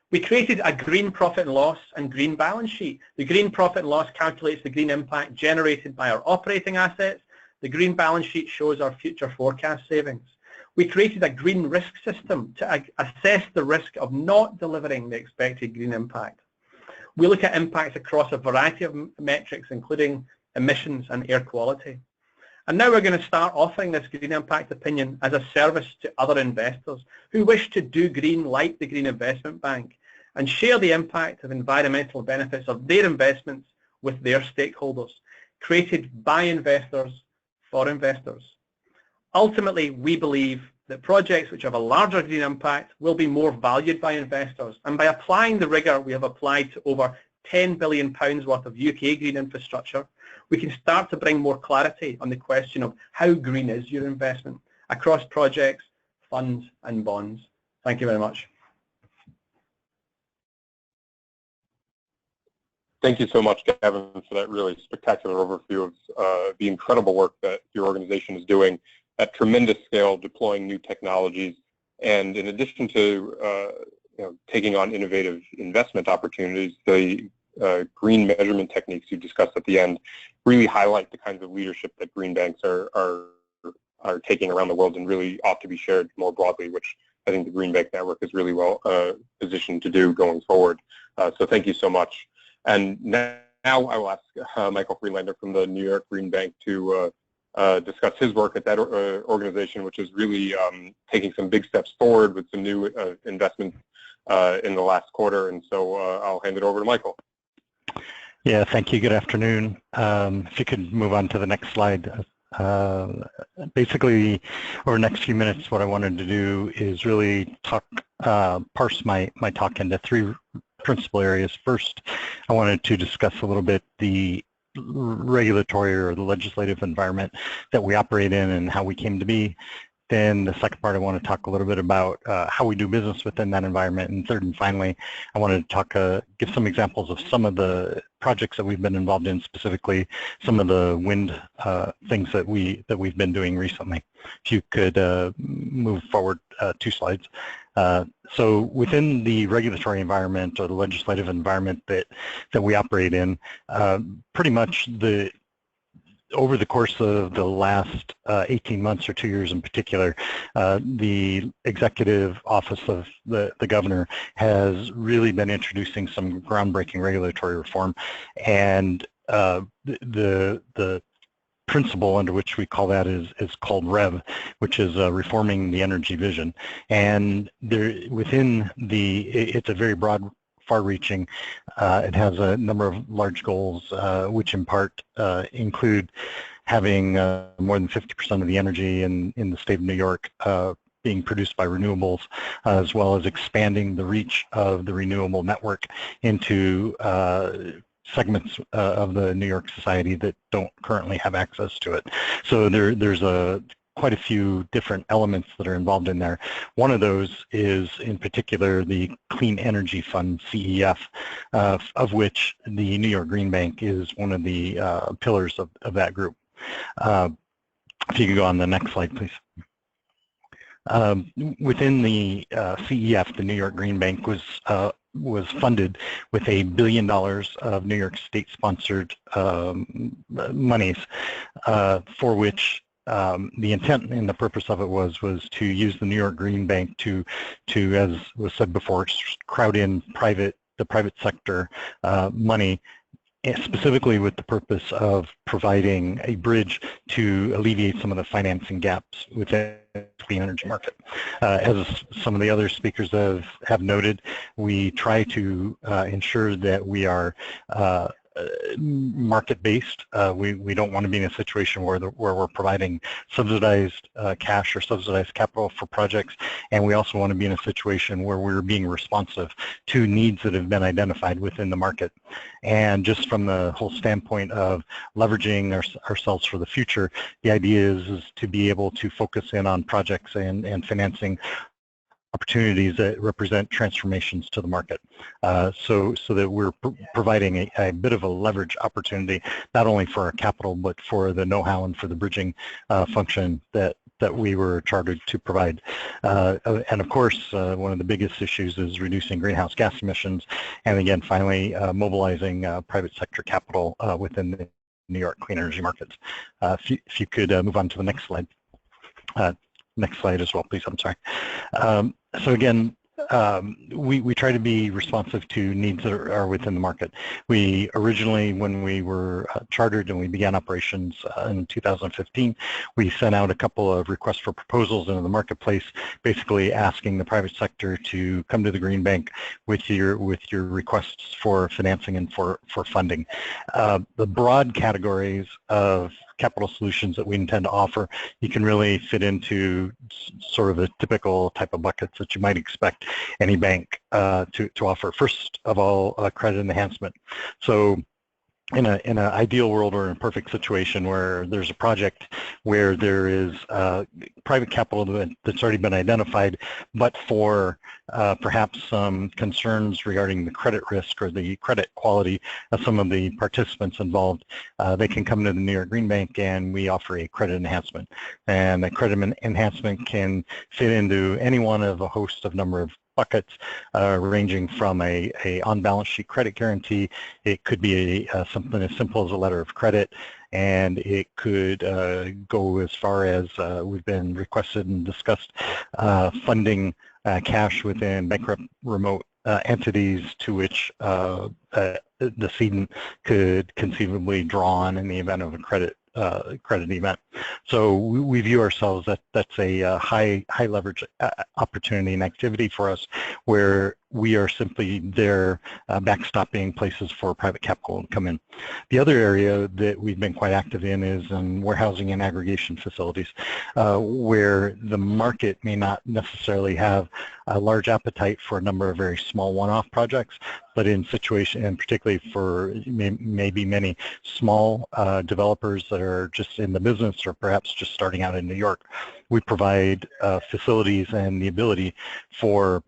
We created a green profit and loss and green balance sheet. The green profit and loss calculates the green impact generated by our operating assets. The green balance sheet shows our future forecast savings. We created a green risk system to assess the risk of not delivering the expected green impact. We look at impacts across a variety of metrics, including emissions and air quality. And now we're going to start offering this green impact opinion as a service to other investors who wish to do green like the Green Investment Bank and share the impact of environmental benefits of their investments with their stakeholders, created by investors for investors. Ultimately, we believe that projects which have a larger green impact will be more valued by investors, and by applying the rigour we have applied to over £10 billion worth of UK green infrastructure, we can start to bring more clarity on the question of how green is your investment across projects, funds and bonds. Thank you very much. Thank you so much, Gavin, for that really spectacular overview of the incredible work that your organization is doing at tremendous scale, deploying new technologies. And in addition to taking on innovative investment opportunities, the green measurement techniques you discussed at the end really highlight the kinds of leadership that green banks are taking around the world and really ought to be shared more broadly, which I think the Green Bank Network is really well positioned to do going forward. So thank you so much. And now I will ask Michael Freelander from the New York Green Bank to discuss his work at that organization, which is really taking some big steps forward with some new investments in the last quarter. And so I'll hand it over to Michael. Yeah, thank you. Good afternoon. If you could move on to the next slide. Basically, over the next few minutes, what I wanted to do is really parse my talk into three principal areas. First, I wanted to discuss a little bit the regulatory or the legislative environment that we operate in and how we came to be. Then the second part, I want to talk a little bit about how we do business within that environment. And third and finally, I wanted to give some examples of some of the projects that we've been involved in, specifically some of the wind things that we've been doing recently. If you could move forward 2 slides. So within the regulatory environment or the legislative environment that we operate in, pretty much over the course of the last 18 months or 2 years in particular, the executive office of the governor has really been introducing some groundbreaking regulatory reform, and the principle under which we call that is called REV, which is reforming the energy vision. And it's a very broad, far-reaching. It has a number of large goals, which in part include having more than 50% of the energy in the state of New York being produced by renewables, as well as expanding the reach of the renewable network into segments of the New York society that don't currently have access to it. So there's quite a few different elements that are involved in there. One of those is, in particular, the Clean Energy Fund, CEF, of which the New York Green Bank is one of the pillars of that group. If you could go on the next slide, please. Within the CEF, the New York Green Bank was funded with $1 billion of New York state-sponsored monies, for which the intent and the purpose of it was to use the New York Green Bank to as was said before, crowd in the private sector money, specifically with the purpose of providing a bridge to alleviate some of the financing gaps within the clean energy market. As some of the other speakers have noted, we try to ensure that we are market-based. We don't want to be in a situation where we're providing subsidized cash or subsidized capital for projects, and we also want to be in a situation where we're being responsive to needs that have been identified within the market. And just from the whole standpoint of leveraging ourselves for the future, the idea is to be able to focus in on projects and financing opportunities that represent transformations to the market, so that we're providing a bit of a leverage opportunity, not only for our capital, but for the know-how and for the bridging function that we were chartered to provide. And of course, one of the biggest issues is reducing greenhouse gas emissions, and again, finally, mobilizing private sector capital within the New York clean energy markets. If you could move on to the next slide. Next slide as well, please. I'm sorry. So again, we try to be responsive to needs that are within the market. We originally, when we were chartered and we began operations in 2015, we sent out a couple of requests for proposals into the marketplace, basically asking the private sector to come to the Green Bank with your requests for financing and for funding. The broad categories of capital solutions that we intend to offer, you can really fit into sort of the typical type of buckets that you might expect any bank to offer. First of all, credit enhancement. So in an ideal world or in a perfect situation where there's a project where there is private capital that's already been identified, but for perhaps some concerns regarding the credit risk or the credit quality of some of the participants involved, they can come to the New York Green Bank and we offer a credit enhancement. And a credit enhancement can fit into any one of a host of number of buckets, ranging from a on-balance sheet credit guarantee. It could be something as simple as a letter of credit, and it could go as far as we've been requested and discussed funding cash within bankrupt remote entities to which the cedent could conceivably draw on in the event of a credit event. So we view ourselves that's a high leverage opportunity and activity for us, where we are simply there backstopping places for private capital to come in. The other area that we've been quite active in is in warehousing and aggregation facilities, where the market may not necessarily have a large appetite for a number of very small one-off projects, but in situation, and particularly for maybe many small developers that are just in the business or perhaps just starting out in New York, we provide facilities and the ability for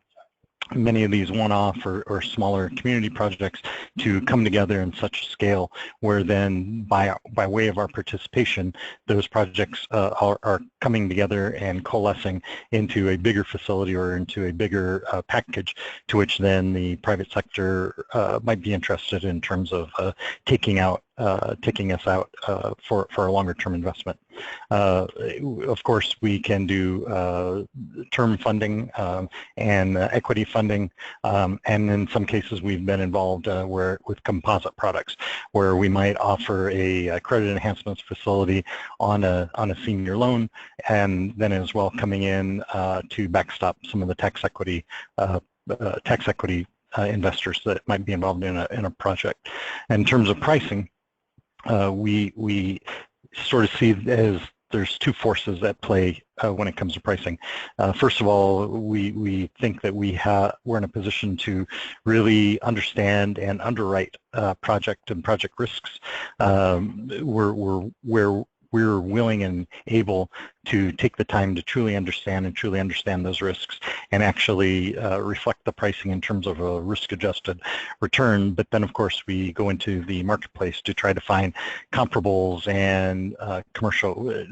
many of these one-off or smaller community projects to come together in such a scale where then by way of our participation, those projects are coming together and coalescing into a bigger facility or into a bigger package, to which then the private sector might be interested in terms of taking us out for a longer term investment. Of course, we can do term funding and equity funding, and in some cases we've been involved with composite products, where we might offer a credit enhancements facility on a senior loan, and then as well coming in to backstop some of the tax equity investors that might be involved in a project. In terms of pricing, we sort of see as there's two forces at play when it comes to pricing. First of all, we think that we're in a position to really understand and underwrite project and project risks. We're willing and able to take the time to truly understand those risks and actually reflect the pricing in terms of a risk-adjusted return. But then, of course, we go into the marketplace to try to find comparables and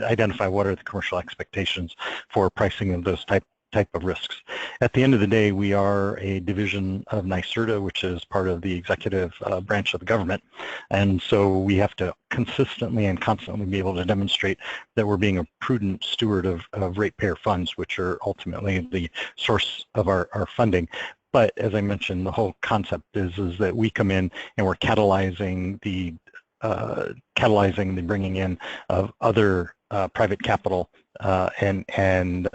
identify what are the commercial expectations for pricing of those type of risks. At the end of the day, we are a division of NYSERDA, which is part of the executive branch of the government, and so we have to consistently and constantly be able to demonstrate that we're being a prudent steward of ratepayer funds, which are ultimately the source of our funding. But as I mentioned, the whole concept is that we come in and we're catalyzing the bringing in of other private capital and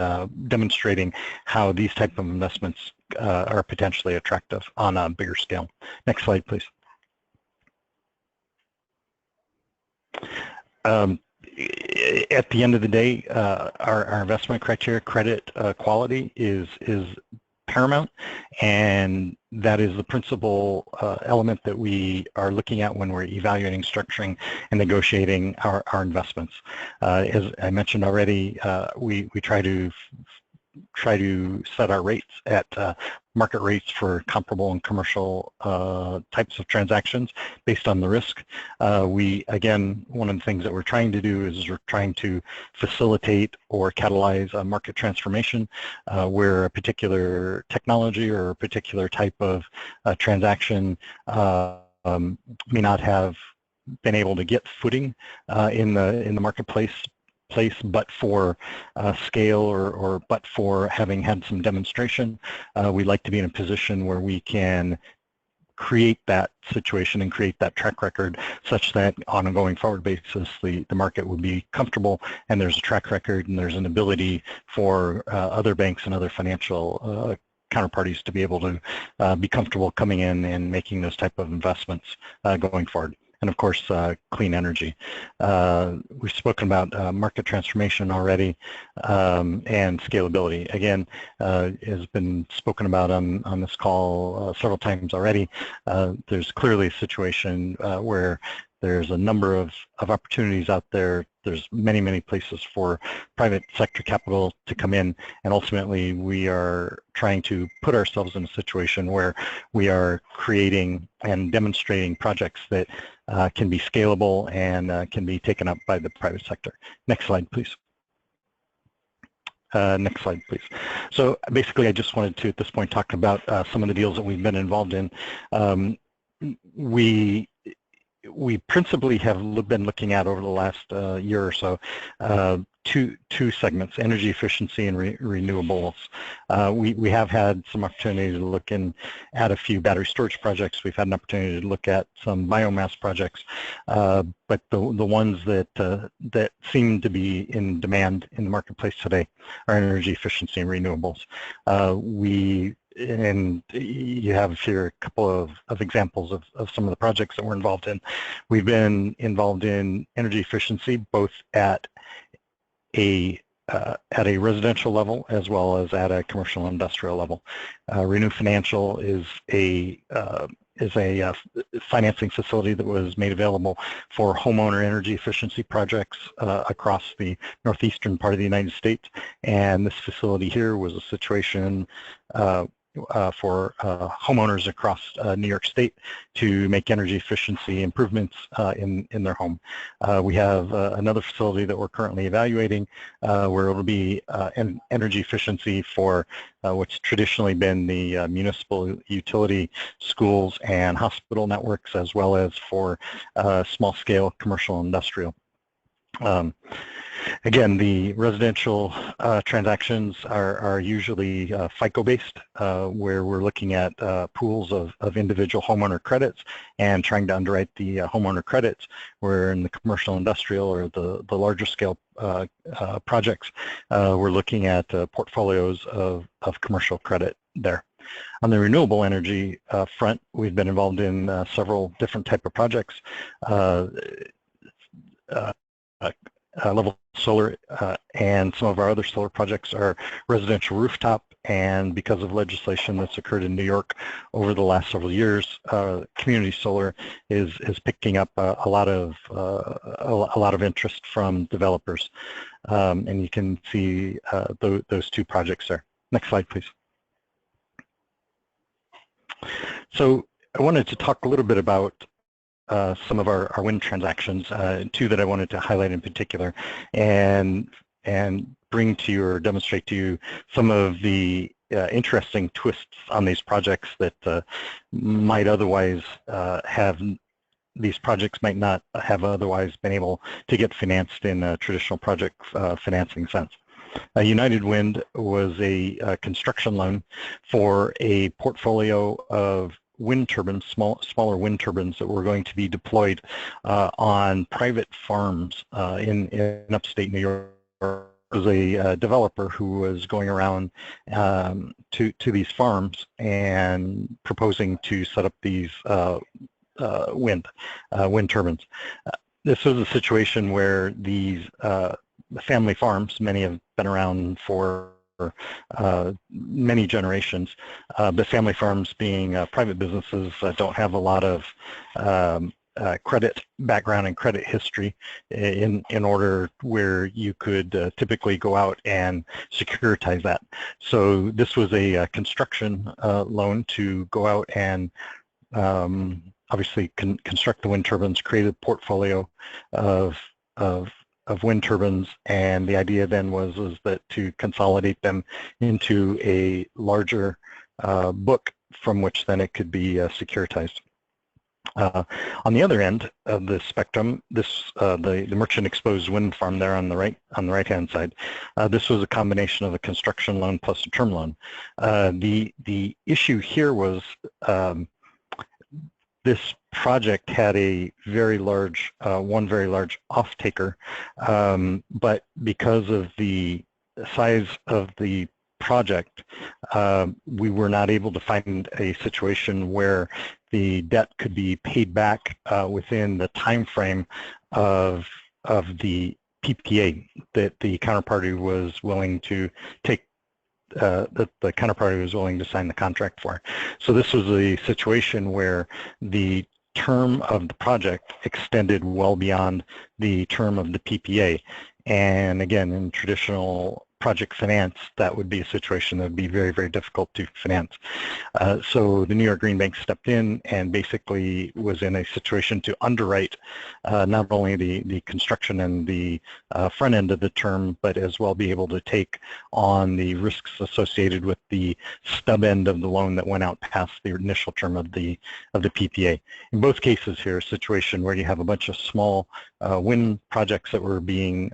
demonstrating how these type of investments are potentially attractive on a bigger scale. Next slide, please. At the end of the day, our investment criteria, credit quality is paramount, and that is the principal element that we are looking at when we're evaluating, structuring, and negotiating our investments. As I mentioned already, we try to set our rates at market rates for comparable and commercial types of transactions based on the risk. Again, one of the things that we're trying to do is we're trying to facilitate or catalyze a market transformation where a particular technology or a particular type of transaction may not have been able to get footing in the marketplace, but for scale or but for having had some demonstration. We'd like to be in a position where we can create that situation and create that track record such that on a going forward basis, the market would be comfortable and there's a track record and there's an ability for other banks and other financial counterparties to be able to be comfortable coming in and making those type of investments going forward. and of course, clean energy. We've spoken about market transformation already, and scalability. Again, has been spoken about on this call several times already. There's clearly a situation where there's a number of opportunities out there. There's many places for private sector capital to come in, and ultimately we are trying to put ourselves in a situation where we are creating and demonstrating projects that can be scalable and can be taken up by the private sector. Next slide, please. Next slide, please. So basically, I just wanted to, at this point, talk about some of the deals that we've been involved in. We principally have been looking at, over the last year or so, two segments: energy efficiency and renewables. We have had some opportunity to look at a few battery storage projects. We've had an opportunity to look at some biomass projects, but the ones that seem to be in demand in the marketplace today are energy efficiency and renewables. And you have here a couple of examples of some of the projects that we're involved in. We've been involved in energy efficiency both at a residential level as well as at a commercial and industrial level. Renew Financial is a financing facility that was made available for homeowner energy efficiency projects across the northeastern part of the United States. And this facility here was a situation for homeowners across New York State to make energy efficiency improvements in their home. We have another facility that we're currently evaluating where it will be energy efficiency for what's traditionally been the municipal utility, schools, and hospital networks, as well as for small-scale commercial and industrial. Again, the residential transactions are usually FICO-based, where we're looking at pools of individual homeowner credits and trying to underwrite the homeowner credits, where in the commercial industrial or the larger scale projects, we're looking at portfolios of commercial credit there. On the renewable energy front, we've been involved in several different type of projects. Level solar and some of our other solar projects are residential rooftop, and because of legislation that's occurred in New York over the last several years, community solar is picking up a lot of interest from developers, and you can see those two projects there. Next slide, please. So I wanted to talk a little bit about some of our wind transactions, two that I wanted to highlight in particular, and bring to you or demonstrate to you some of the interesting twists on these projects that might otherwise these projects might not have otherwise been able to get financed in a traditional project financing sense. United Wind was a construction loan for a portfolio of wind turbines, smaller wind turbines that were going to be deployed on private farms in upstate New York. There was a developer who was going around to these farms and proposing to set up these wind turbines. This was a situation where these family farms, many have been around for many generations, but family farms being private businesses don't have a lot of credit background and credit history in order where you could typically go out and securitize that. So this was a construction loan to go out and obviously construct the wind turbines, create a portfolio of wind turbines, and the idea then was that to consolidate them into a larger book from which then it could be securitized. On the other end of the spectrum, the merchant exposed wind farm there on the right hand side, this was a combination of a construction loan plus a term loan. The issue here was this project had a very large, one very large off-taker, but because of the size of the project, we were not able to find a situation where the debt could be paid back within the time frame of the PPA that the counterparty was willing to take, that the counterparty was willing to sign the contract for. So this was a situation where the term of the project extended well beyond the term of the PPA. And again, in traditional project finance, that would be a situation that would be very, very difficult to finance. So the New York Green Bank stepped in and basically was in a situation to underwrite not only the construction and the front end of the term, but as well be able to take on the risks associated with the stub end of the loan that went out past the initial term of the PPA. In both cases here, a situation where you have a bunch of small wind projects that were being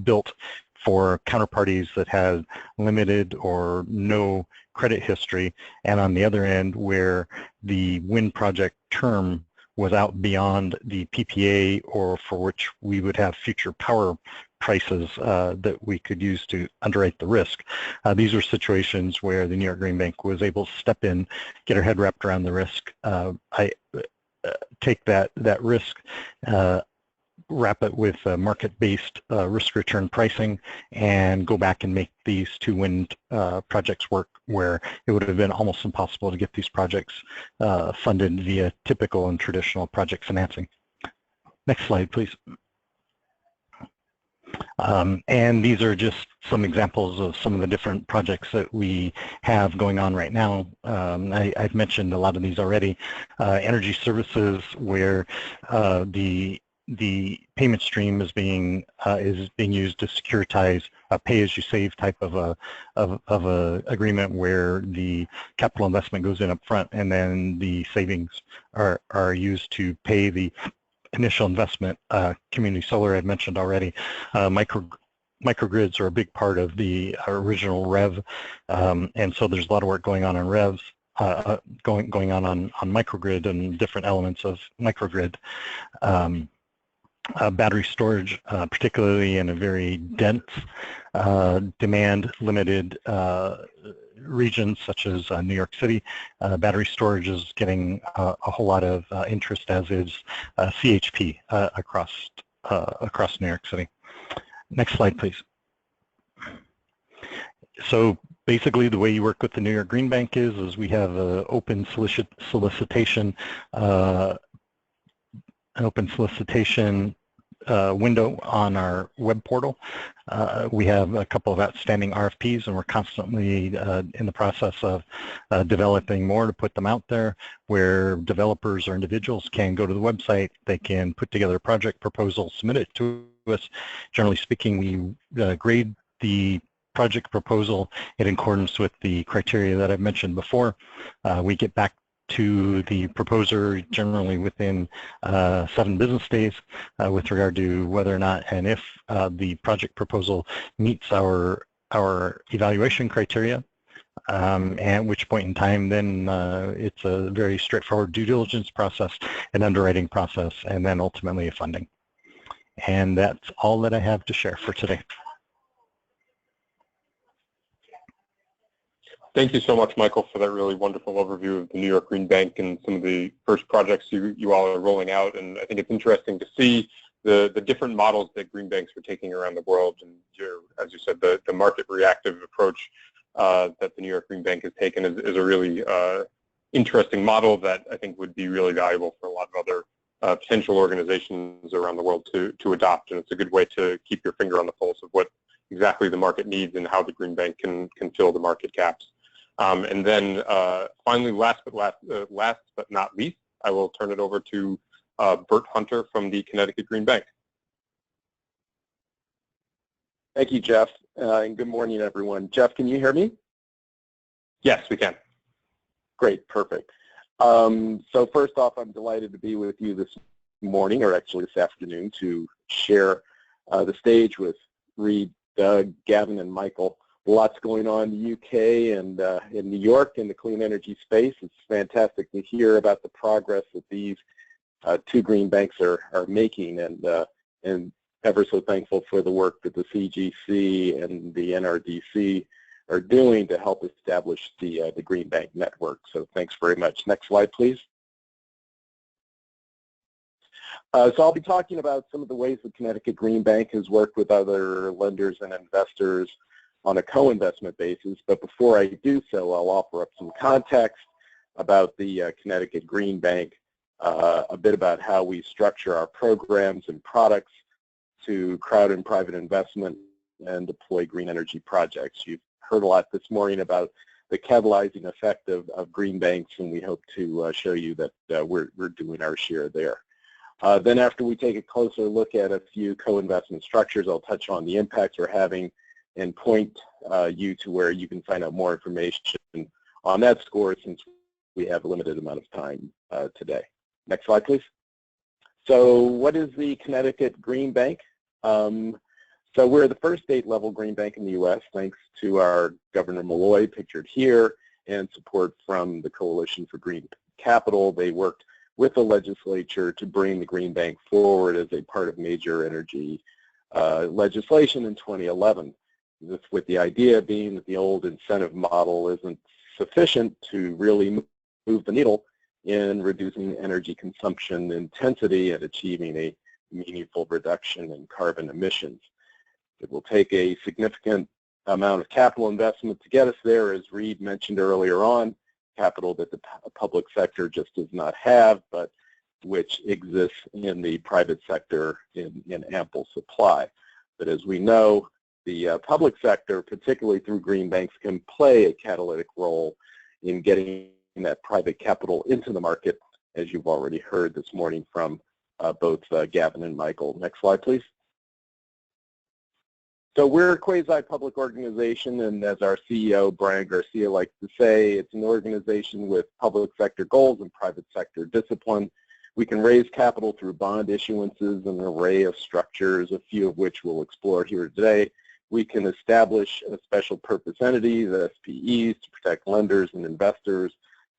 built for counterparties that had limited or no credit history, and on the other end where the wind project term was out beyond the PPA, or for which we would have future power prices that we could use to underwrite the risk. These were situations where the New York Green Bank was able to step in, get her head wrapped around the risk, take that risk, wrap it with market-based risk-return pricing, and go back and make these two wind projects work, where it would have been almost impossible to get these projects funded via typical and traditional project financing. Next slide, please. And these are just some examples of some of the different projects that we have going on right now. I've mentioned a lot of these already. Energy services, where the payment stream is being used to securitize a pay-as-you-save type of a agreement, where the capital investment goes in up front, and then the savings are used to pay the initial investment. Community solar I've mentioned already. Microgrids are a big part of the original REV, and so there's a lot of work going on REVs. Going on microgrid and different elements of microgrid. Battery storage, particularly in a very dense, demand-limited regions such as New York City. Battery storage is getting a whole lot of interest, as is CHP across New York City. Next slide, please. So basically, the way you work with the New York Green Bank is we have an open solicitation window on our web portal. We have a couple of outstanding RFPs, and we're constantly in the process of developing more to put them out there, where developers or individuals can go to the website, they can put together a project proposal, submit it to us. Generally speaking, we grade the project proposal in accordance with the criteria that I've mentioned before. We get back to the proposer generally within 7 business days with regard to whether or not and if the project proposal meets our evaluation criteria, at which point in time then it's a very straightforward due diligence process, an underwriting process, and then ultimately a funding. And that's all that I have to share for today. Thank you so much, Michael, for that really wonderful overview of the New York Green Bank and some of the first projects you all are rolling out. And I think it's interesting to see the different models that green banks are taking around the world. And as you said, the market reactive approach that the New York Green Bank has taken is a really interesting model that I think would be really valuable for a lot of other potential organizations around the world to adopt. And it's a good way to keep your finger on the pulse of what exactly the market needs and how the Green Bank can fill the market gaps. And then finally, last but not least, I will turn it over to Bert Hunter from the Connecticut Green Bank. Thank you, Jeff, and good morning, everyone. Jeff, can you hear me? Yes, we can. Great, perfect. So first off, I'm delighted to be with you this morning, or actually this afternoon, to share the stage with Reed, Doug, Gavin, and Michael. Lots going on in the UK and in New York in the clean energy space. It's fantastic to hear about the progress that these two green banks are making, and ever so thankful for the work that the CGC and the NRDC are doing to help establish the Green Bank network. So thanks very much. Next slide, please. So I'll be talking about some of the ways the Connecticut Green Bank has worked with other lenders and investors on a co-investment basis. But before I do so, I'll offer up some context about the Connecticut Green Bank, a bit about how we structure our programs and products to crowd in private investment and deploy green energy projects. You've heard a lot this morning about the catalyzing effect of green banks, and we hope to show you that we're doing our share there. Then after we take a closer look at a few co-investment structures, I'll touch on the impacts we're having and point you to where you can find out more information on that score, since we have a limited amount of time today. Next slide, please. So what is the Connecticut Green Bank? So we're the first state-level green bank in the U.S., thanks to our Governor Malloy, pictured here, and support from the Coalition for Green Capital. They worked with the legislature to bring the Green Bank forward as a part of major energy legislation in 2011. This with the idea being that the old incentive model isn't sufficient to really move the needle in reducing energy consumption intensity and achieving a meaningful reduction in carbon emissions. It will take a significant amount of capital investment to get us there, as Reed mentioned earlier on, capital that the public sector just does not have, but which exists in the private sector in ample supply. But as we know, the public sector, particularly through green banks, can play a catalytic role in getting that private capital into the market, as you've already heard this morning from both Gavin and Michael. Next slide, please. So we're a quasi-public organization, and as our CEO, Brian Garcia, likes to say, it's an organization with public sector goals and private sector discipline. We can raise capital through bond issuances and an array of structures, a few of which we'll explore here today. We can establish a special purpose entity, the SPEs, to protect lenders and investors,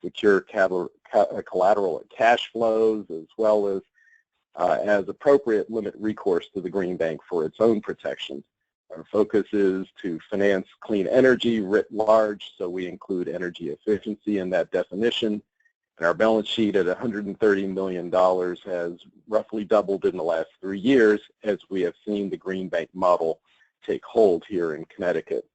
secure collateral and cash flows, as well as appropriate, limit recourse to the Green Bank for its own protection. Our focus is to finance clean energy writ large, so we include energy efficiency in that definition. And our balance sheet at $130 million has roughly doubled in the last 3 years, as we have seen the Green Bank model take hold here in Connecticut.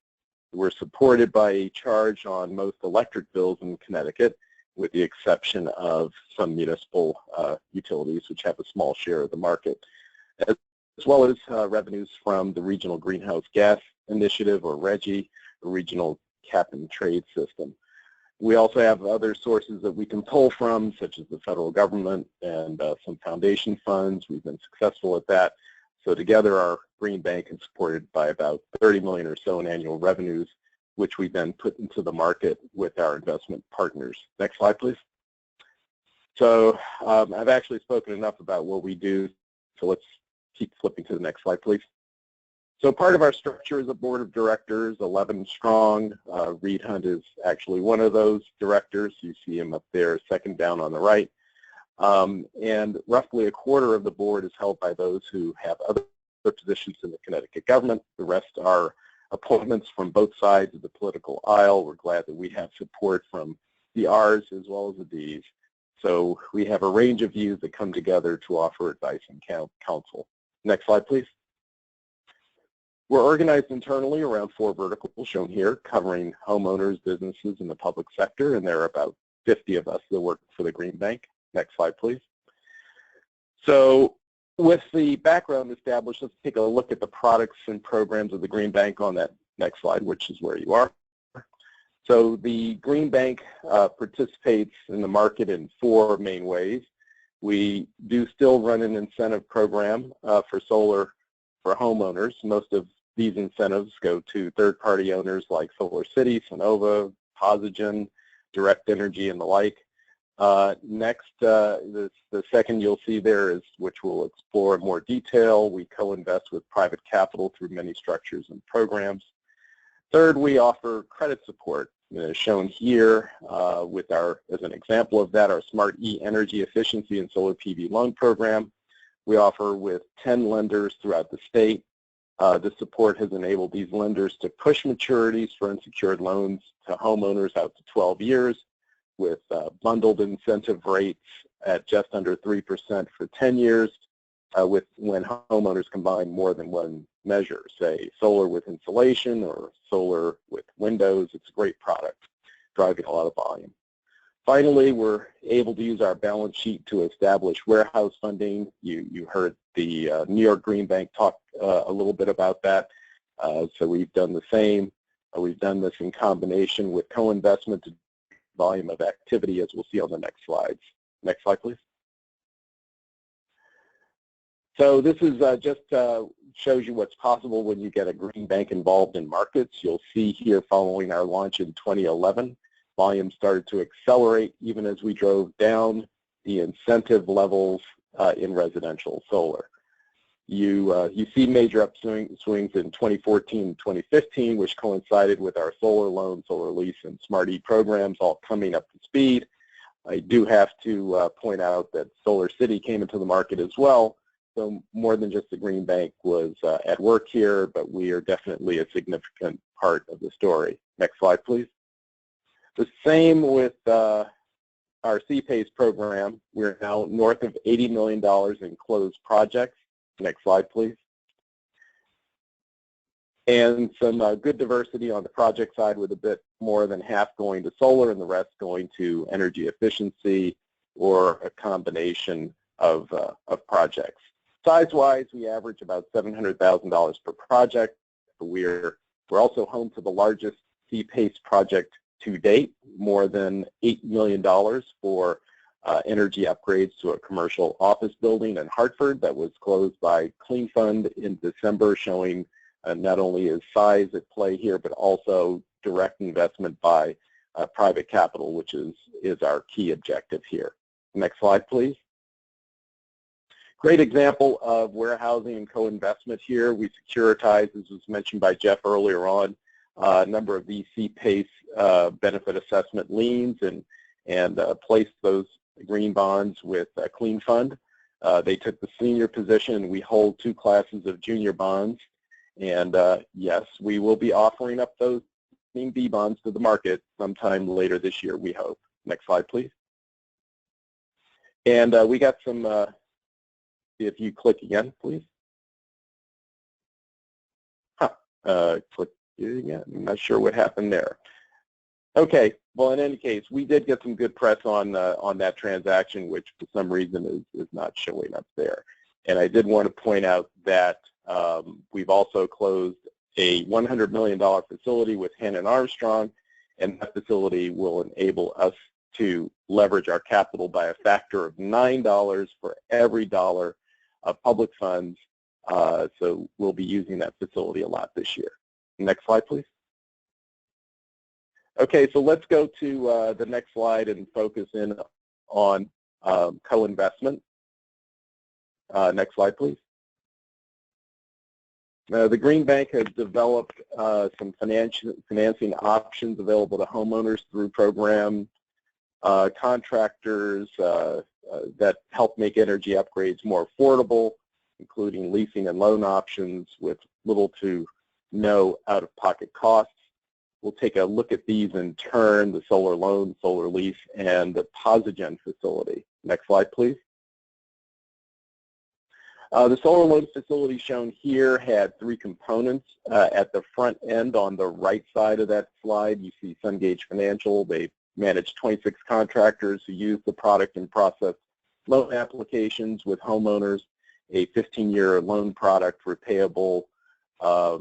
We're supported by a charge on most electric bills in Connecticut, with the exception of some municipal utilities, which have a small share of the market, as well as revenues from the Regional Greenhouse Gas Initiative, or RGGI, the Regional Cap and Trade System. We also have other sources that we can pull from, such as the federal government and some foundation funds. We've been successful at that. So together, our Green Bank is supported by about $30 million or so in annual revenues, which we then put into the market with our investment partners. Next slide, please. So I've actually spoken enough about what we do, so let's keep flipping to the next slide, please. So part of our structure is a board of directors, 11 strong. Reed Hunt is actually one of those directors. You see him up there, second down on the right. And roughly a quarter of the board is held by those who have other positions in the Connecticut government. The rest are appointments from both sides of the political aisle. We're glad that we have support from the R's as well as the D's. So we have a range of views that come together to offer advice and counsel. Next slide, please. We're organized internally around 4 verticals shown here, covering homeowners, businesses, and the public sector, and there are about 50 of us that work for the Green Bank. Next slide, please. So with the background established, let's take a look at the products and programs of the Green Bank on that next slide, which is where you are. So the Green Bank participates in the market in 4 main ways. We do still run an incentive program for solar for homeowners. Most of these incentives go to third-party owners like SolarCity, Sonova, Posigen, Direct Energy, and the like. Next, the second you'll see there is, which we'll explore in more detail, we co-invest with private capital through many structures and programs. Third, we offer credit support, shown here with our, as an example of that, our Smart E Energy Efficiency and Solar PV Loan Program. We offer with 10 lenders throughout the state. This support has enabled these lenders to push maturities for unsecured loans to homeowners out to 12 years with bundled incentive rates at just under 3% for 10 years with when homeowners combine more than one measure, say solar with insulation or solar with windows. It's a great product, driving a lot of volume. Finally, we're able to use our balance sheet to establish warehouse funding. You heard the New York Green Bank talk a little bit about that. So we've done the same. We've done this in combination with co-investment to volume of activity, as we'll see on the next slides. Next slide, please. So this is just shows you what's possible when you get a green bank involved in markets. You'll see here following our launch in 2011, volume started to accelerate even as we drove down the incentive levels in residential solar. You see major upswings in 2014 and 2015, which coincided with our solar loan, solar lease, and Smart E programs all coming up to speed. I do have to point out that Solar City came into the market as well. So more than just the Green Bank was at work here, but we are definitely a significant part of the story. Next slide, please. The same with our CPACE program. We're now north of $80 million in closed projects. Next slide, please. And some good diversity on the project side, with a bit more than half going to solar and the rest going to energy efficiency or a combination of projects. Size-wise, we average about $700,000 per project. We're also home to the largest CPACE project to date, more than $8 million for energy upgrades to a commercial office building in Hartford that was closed by Clean Fund in December, showing not only is size at play here, but also direct investment by private capital, which is our key objective here. Next slide, please. Great example of warehousing and co-investment here. We securitized, as was mentioned by Jeff earlier on, a number of these CPACE benefit assessment liens and placed those green bonds with Clean Fund. They took the senior position. We hold 2 classes of junior bonds. And yes, we will be offering up those Green B bonds to the market sometime later this year, we hope. Next slide, please. And we got some, if you click again, please. Click it again. I'm not sure what happened there. Okay, well, in any case, we did get some good press on that transaction, which for some reason is not showing up there. And I did want to point out that we've also closed a $100 million facility with Hannon Armstrong, and that facility will enable us to leverage our capital by a factor of $9 for every dollar of public funds. So we'll be using that facility a lot this year. Next slide, please. Okay, so let's go to the next slide and focus in on co-investment. Next slide, please. The Green Bank has developed some financing options available to homeowners through program contractors that help make energy upgrades more affordable, including leasing and loan options with little to no out-of-pocket costs. We'll take a look at these in turn, the solar loan, solar lease, and the Posigen facility. Next slide, please. The solar loan facility shown here had 3 components. At the front end on the right side of that slide, you see SunGage Financial. They manage 26 contractors who use the product and process loan applications with homeowners, a 15-year loan product repayable, a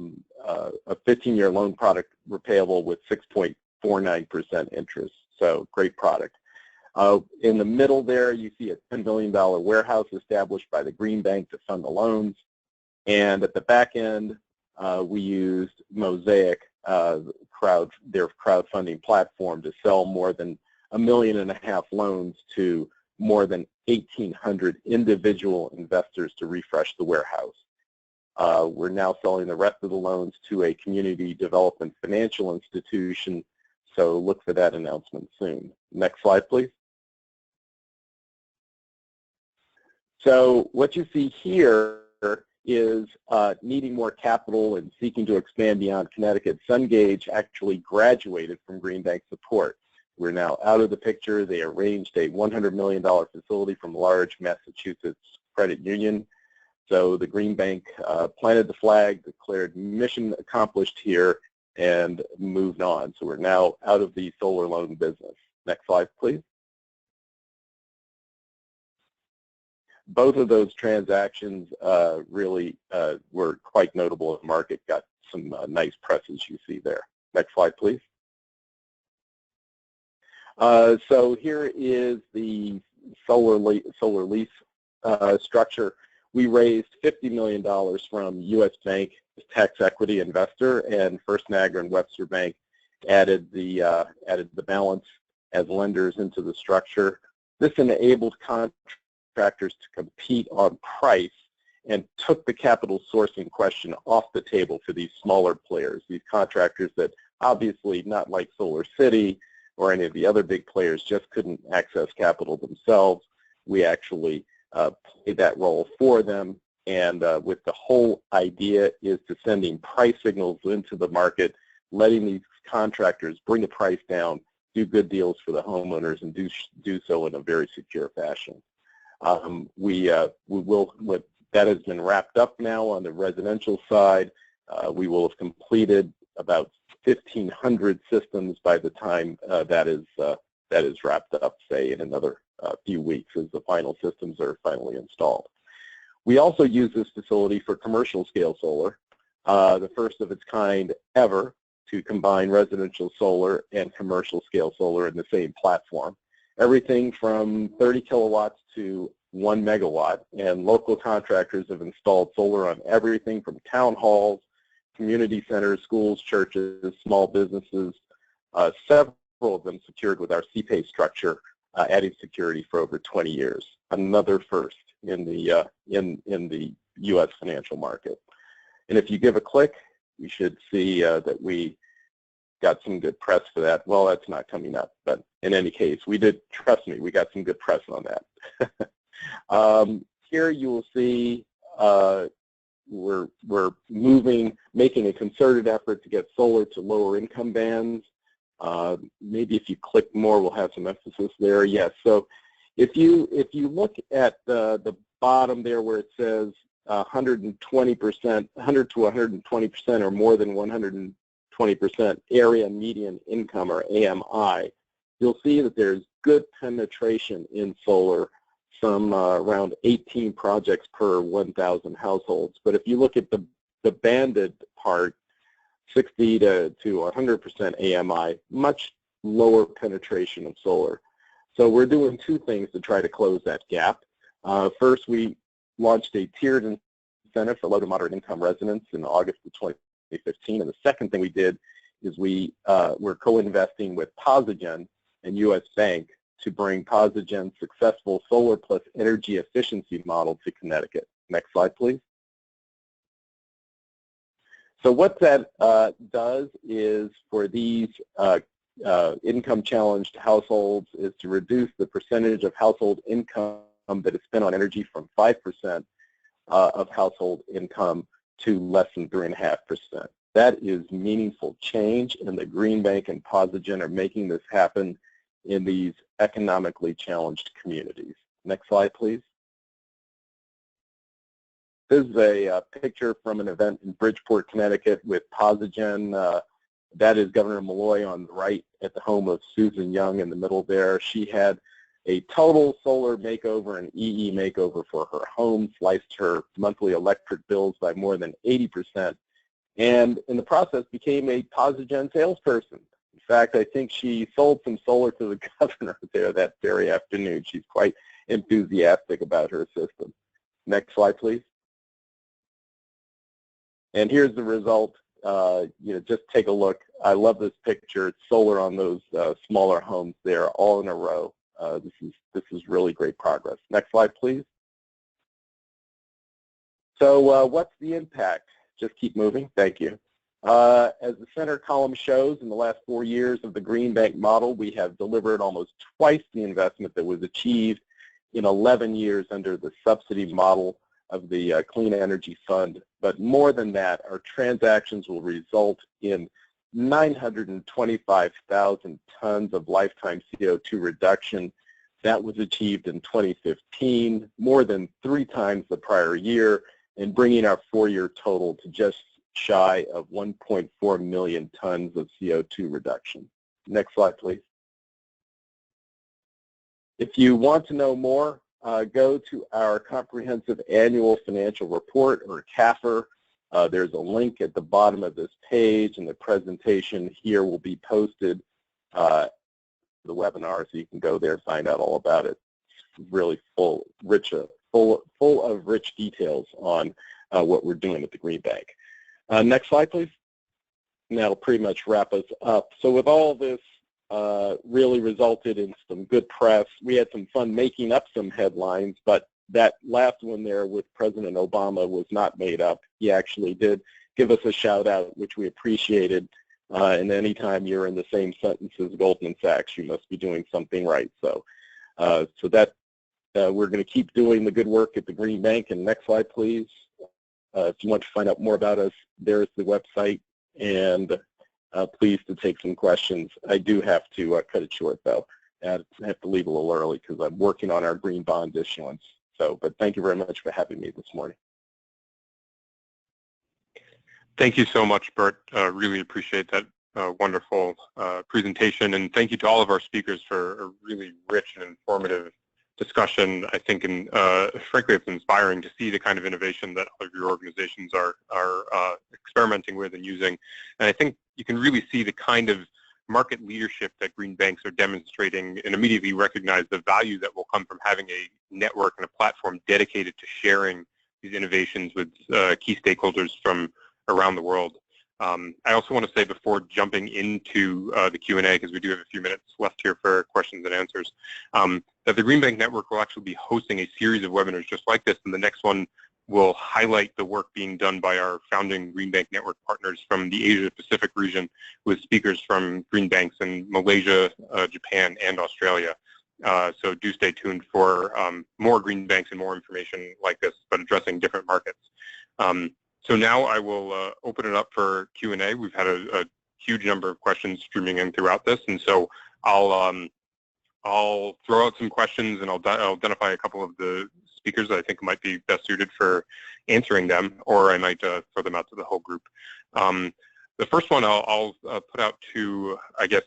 15-year loan product repayable with 6.49% interest. So great product. In the middle there, you see a $10 million warehouse established by the Green Bank to fund the loans. And at the back end, we used Mosaic, their crowdfunding platform, to sell more than 1.5 million loans to more than 1,800 individual investors to refresh the warehouse. We're now selling the rest of the loans to a community development financial institution, so look for that announcement soon. Next slide, please. So what you see here is needing more capital and seeking to expand beyond Connecticut. SunGage actually graduated from Green Bank support. We're now out of the picture. They arranged a $100 million facility from a large Massachusetts credit union. So the Green Bank planted the flag, declared mission accomplished here, and moved on. So we're now out of the solar loan business. Next slide, please. Both of those transactions really were quite notable in the market, got some nice press as you see there. Next slide, please. So here is the solar lease structure. We raised $50 million from U.S. Bank, tax equity investor, and First Niagara and Webster Bank added the balance as lenders into the structure. This enabled contractors to compete on price and took the capital sourcing question off the table for these smaller players, these contractors that obviously, not like Solar City or any of the other big players, just couldn't access capital themselves. We actually played that role for them, and with the whole idea is to sending price signals into the market, letting these contractors bring the price down, do good deals for the homeowners, and do so in a very secure fashion. That has been wrapped up now on the residential side. We will have completed about 1,500 systems by the time that is wrapped up, say, in another few weeks as the final systems are finally installed. We also use this facility for commercial scale solar, the first of its kind ever to combine residential solar and commercial scale solar in the same platform. Everything from 30 kilowatts to 1 megawatt, and local contractors have installed solar on everything from town halls, community centers, schools, churches, small businesses, several of them secured with our CPAY structure, adding security for over 20 years. Another first in the U.S. financial market. And if you give a click, you should see that we got some good press for that. Well, that's not coming up, but in any case, we did, trust me, we got some good press on that. Here you will see we're making a concerted effort to get solar to lower income bands. Maybe if you click more, we'll have some emphasis there. Yes, so if you look at the bottom there where it says 120%, 100 to 120% or more than 120% area median income, or AMI, you'll see that there's good penetration in solar, some around 18 projects per 1,000 households. But if you look at the banded part, 60 to 100% AMI, much lower penetration of solar. So we're doing two things to try to close that gap. First, we launched a tiered incentive for low to moderate income residents in August of 2015. And the second thing we did is we're co-investing with Posigen and U.S. Bank to bring Posigen's successful solar plus energy efficiency model to Connecticut. Next slide, please. So what that does is for these income-challenged households is to reduce the percentage of household income that is spent on energy from 5% of household income to less than 3.5%. That is meaningful change, and the Green Bank and Posigen are making this happen in these economically challenged communities. Next slide, please. This is a picture from an event in Bridgeport, Connecticut with Posigen. That is Governor Malloy on the right at the home of Susan Young in the middle there. She had a total solar makeover and EE makeover for her home, sliced her monthly electric bills by more than 80%, and in the process became a Posigen salesperson. In fact, I think she sold some solar to the governor there that very afternoon. She's quite enthusiastic about her system. Next slide, please. And here's the result. Just take a look. I love this picture. It's solar on those smaller homes there, all in a row. This is really great progress. Next slide, please. So what's the impact? Just keep moving. Thank you. As the center column shows, in the last 4 years of the Green Bank model, we have delivered almost twice the investment that was achieved in 11 years under the subsidy model. of the Clean Energy Fund. But more than that, our transactions will result in 925,000 tons of lifetime CO2 reduction. That was achieved in 2015, more than 3 times the prior year, and bringing our 4-year total to just shy of 1.4 million tons of CO2 reduction. Next slide, please. If you want to know more, go to our comprehensive annual financial report, or CAFR. There's a link at the bottom of this page, and the presentation here will be posted the webinar, so you can go there and find out all about it. It's really full of rich details on what we're doing at the Green Bank. Next slide, please. And that'll pretty much wrap us up. So with all this, really resulted in some good press. We had some fun making up some headlines, but that last one there with President Obama was not made up. He actually did give us a shout out, which we appreciated. And anytime you're in the same sentence as Goldman Sachs, you must be doing something right. So, we're going to keep doing the good work at the Green Bank. And next slide, please. If you want to find out more about us, there's the website. And pleased to take some questions. I do have to cut it short, though. I have to leave a little early because I'm working on our green bond issuance. So, but thank you very much for having me this morning. Thank you so much, Bert. Really appreciate that wonderful presentation, and thank you to all of our speakers for a really rich and informative discussion. I think, and frankly, it's inspiring to see the kind of innovation that all of your organizations are experimenting with and using. And I think you can really see the kind of market leadership that green banks are demonstrating, and immediately recognize the value that will come from having a network and a platform dedicated to sharing these innovations with key stakeholders from around the world. I also want to say, before jumping into the Q&A, because we do have a few minutes left here for questions and answers, that the Green Bank Network will actually be hosting a series of webinars just like this, and the next one will highlight the work being done by our founding Green Bank Network partners from the Asia-Pacific region, with speakers from green banks in Malaysia, Japan, and Australia. So do stay tuned for more green banks and more information like this, but addressing different markets. So now I will open it up for Q&A. We've had a huge number of questions streaming in throughout this, and so I'll throw out some questions, and I'll identify a couple of the speakers that I think might be best suited for answering them, or I might throw them out to the whole group. The first one I'll put out to, I guess,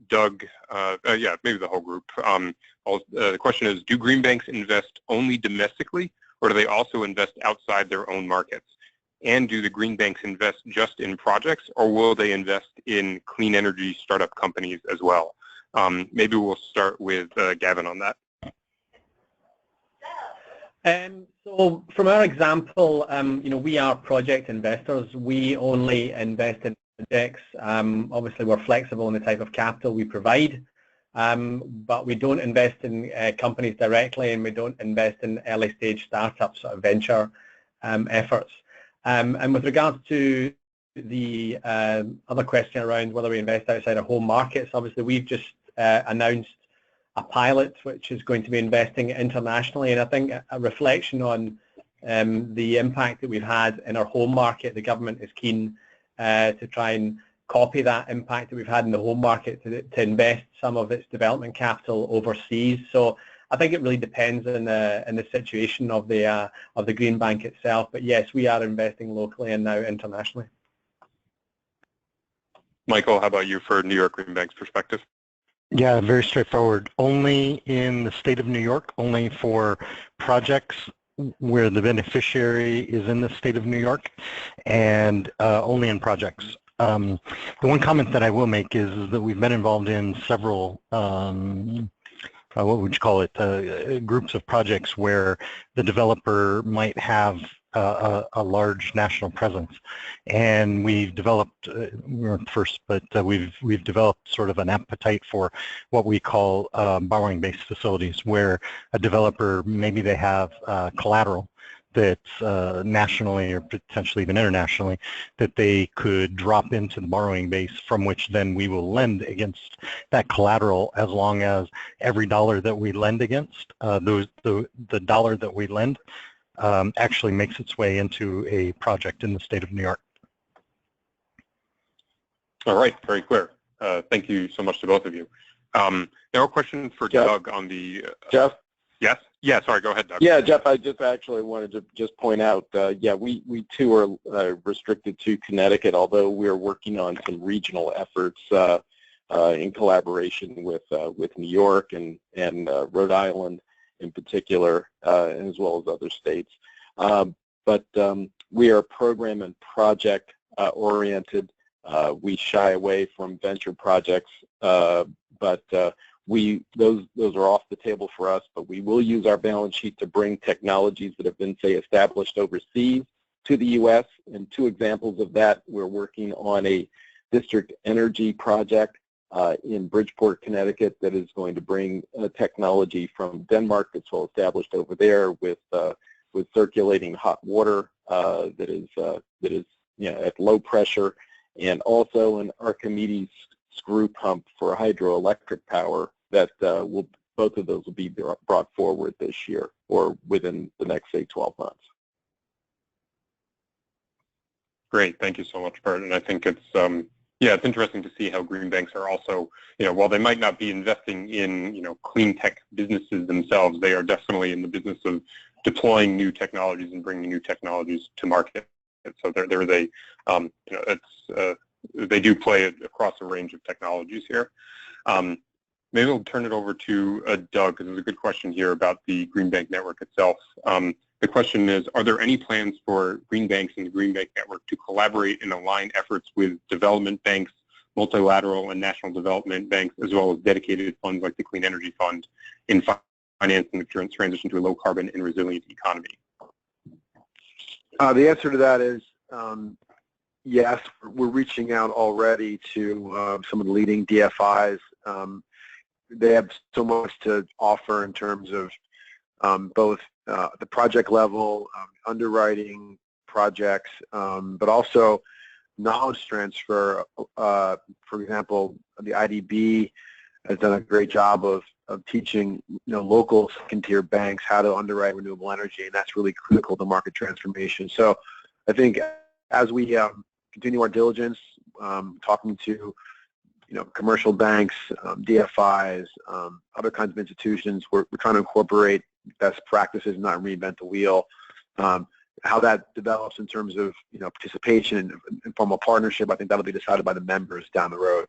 Doug, yeah, maybe the whole group. The question is, do green banks invest only domestically, or do they also invest outside their own markets? And do the green banks invest just in projects, or will they invest in clean energy startup companies as well? Maybe we'll start with Gavin on that. So from our example, you know, we are project investors. We only invest in projects. Obviously, we're flexible in the type of capital we provide, but we don't invest in companies directly, and we don't invest in early stage startups or venture efforts. And with regards to the other question around whether we invest outside our home markets, obviously we've just announced a pilot which is going to be investing internationally, and I think a reflection on the impact that we've had in our home market. The government is keen to try and copy that impact that we've had in the home market to invest some of its development capital overseas. So I think it really depends on the situation of the Green Bank itself. But yes, we are investing locally and now internationally. Michael, how about you for New York Green Bank's perspective? Yeah, very straightforward. Only in the state of New York, only for projects where the beneficiary is in the state of New York, and only in projects. The one comment that I will make is that we've been involved in several, what would you call it, groups of projects where the developer might have a large national presence, and we've developed, we weren't first, but we've developed sort of an appetite for what we call borrowing-based facilities, where a developer, maybe they have collateral that's nationally or potentially even internationally, that they could drop into the borrowing base, from which then we will lend against that collateral, as long as every dollar that we lend against, the dollar that we lend actually makes its way into a project in the state of New York. All right, very clear. Thank you so much to both of you. Now a question for Jeff, Doug on the... Jeff? Yes? Yeah, sorry, go ahead, Doug. Yeah, Jeff, I just actually wanted to just point out, yeah, we too are restricted to Connecticut, although we're working on some regional efforts in collaboration with New York and Rhode Island in particular, as well as other states. But we are program and project oriented. We shy away from venture projects, but those are off the table for us, but we will use our balance sheet to bring technologies that have been, say, established overseas to the U.S. And two examples of that, we're working on a district energy project in Bridgeport, Connecticut, that is going to bring technology from Denmark that's well established over there with circulating hot water that is at low pressure, and also an Archimedes screw pump for hydroelectric power that both of those will be brought forward this year or within the next, say, 12 months. Great, thank you so much, Bert. And I think it's it's interesting to see how green banks are also, while they might not be investing in, clean tech businesses themselves, they are definitely in the business of deploying new technologies and bringing new technologies to market. And so there is they do play across a range of technologies here. Maybe we'll turn it over to Doug, because there's a good question here about the Green Bank network itself. The question is, are there any plans for green banks and the Green Bank network to collaborate and align efforts with development banks, multilateral and national development banks, as well as dedicated funds like the Clean Energy Fund in financing the transition to a low carbon and resilient economy? The answer to that is yes. We're reaching out already to some of the leading DFIs. They have so much to offer in terms of both the project level, underwriting projects, but also knowledge transfer. For example, the IDB has done a great job of teaching local second-tier banks how to underwrite renewable energy, and that's really critical to market transformation. So I think as we continue our diligence, talking to commercial banks, DFIs, other kinds of institutions, we're trying to incorporate best practices, not reinvent the wheel. How that develops in terms of participation and informal partnership, I think that'll be decided by the members down the road.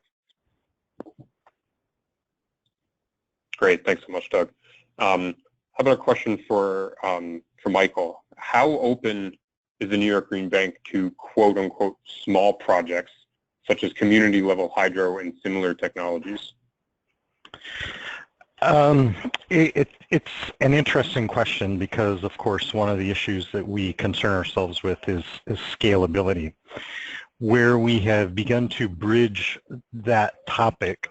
Great, thanks so much, Doug. How about a question for Michael? How open is the New York Green Bank to quote unquote small projects such as community level hydro and similar technologies? It's an interesting question because, of course, one of the issues that we concern ourselves with is scalability. Where we have begun to bridge that topic,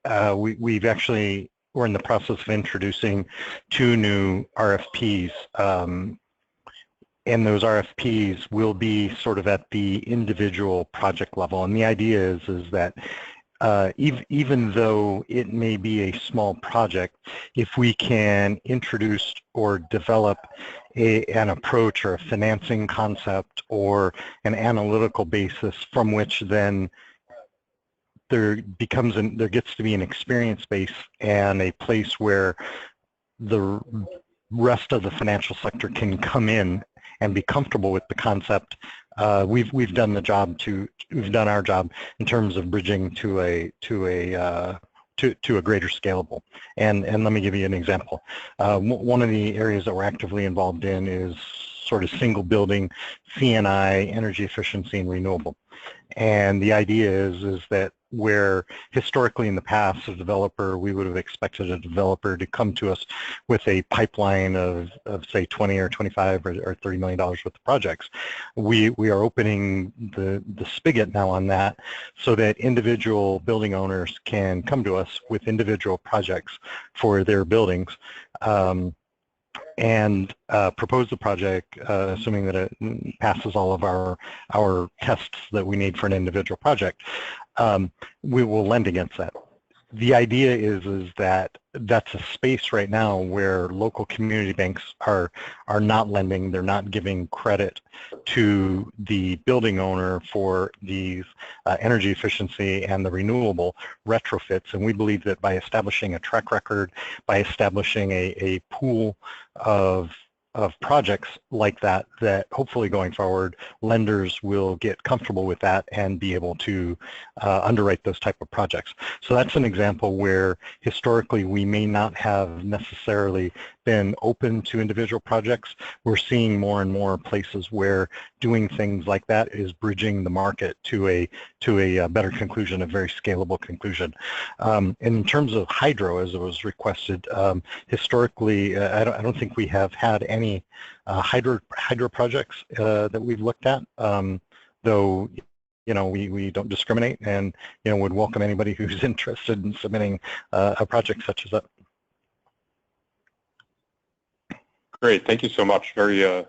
we're in the process of introducing 2 new RFPs, and those RFPs will be sort of at the individual project level. And the idea is that even though it may be a small project, if we can introduce or develop an approach or a financing concept or an analytical basis from which then there gets to be an experience base and a place where the rest of the financial sector can come in and be comfortable with the concept. We've done our job in terms of bridging to a greater scalable. And let me give you an example. One of the areas that we're actively involved in is sort of single building C&I, energy efficiency and renewable. And the idea is that where historically in the past we would have expected a developer to come to us with a pipeline of say 20 or 25 or $30 million worth of projects. We are opening the spigot now on that so that individual building owners can come to us with individual projects for their buildings and propose the project, assuming that it passes all of our tests that we need for an individual project. We will lend against that. The idea is that that's a space right now where local community banks are not lending. They're not giving credit to the building owner for these energy efficiency and the renewable retrofits. And we believe that by establishing a track record, by establishing a pool of projects like that, that hopefully going forward, lenders will get comfortable with that and be able to underwrite those type of projects. So that's an example where historically we may not have necessarily been open to individual projects. We're seeing more and more places where doing things like that is bridging the market to a better conclusion, a very scalable conclusion. And in terms of hydro, as it was requested, historically, I don't think we have had any hydro projects that we've looked at, though we don't discriminate, and would welcome anybody who's interested in submitting a project such as that. Great, thank you so much. Very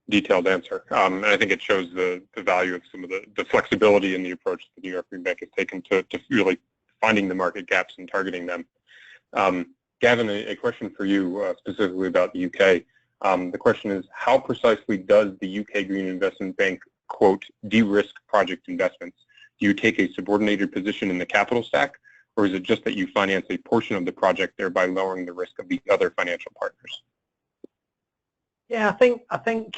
detailed answer. And I think it shows the value of some of the flexibility in the approach that the New York Green Bank has taken to really finding the market gaps and targeting them. Gavin, a question for you specifically about the UK. The question is, how precisely does the UK Green Investment Bank, quote, de-risk project investments? Do you take a subordinated position in the capital stack, or is it just that you finance a portion of the project, thereby lowering the risk of the other financial partners? Yeah, I think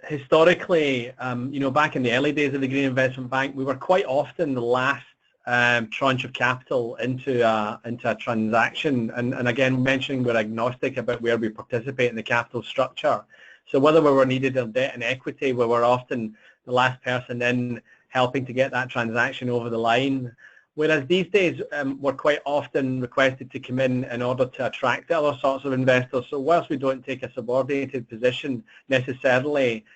historically, back in the early days of the Green Investment Bank, we were quite often the last tranche of capital into a transaction. And again, mentioning we're agnostic about where we participate in the capital structure. So whether we were needed of debt and equity, we were often the last person in helping to get that transaction over the line. Whereas these days, we're quite often requested to come in order to attract other sorts of investors. So whilst we don't take a subordinated position necessarily,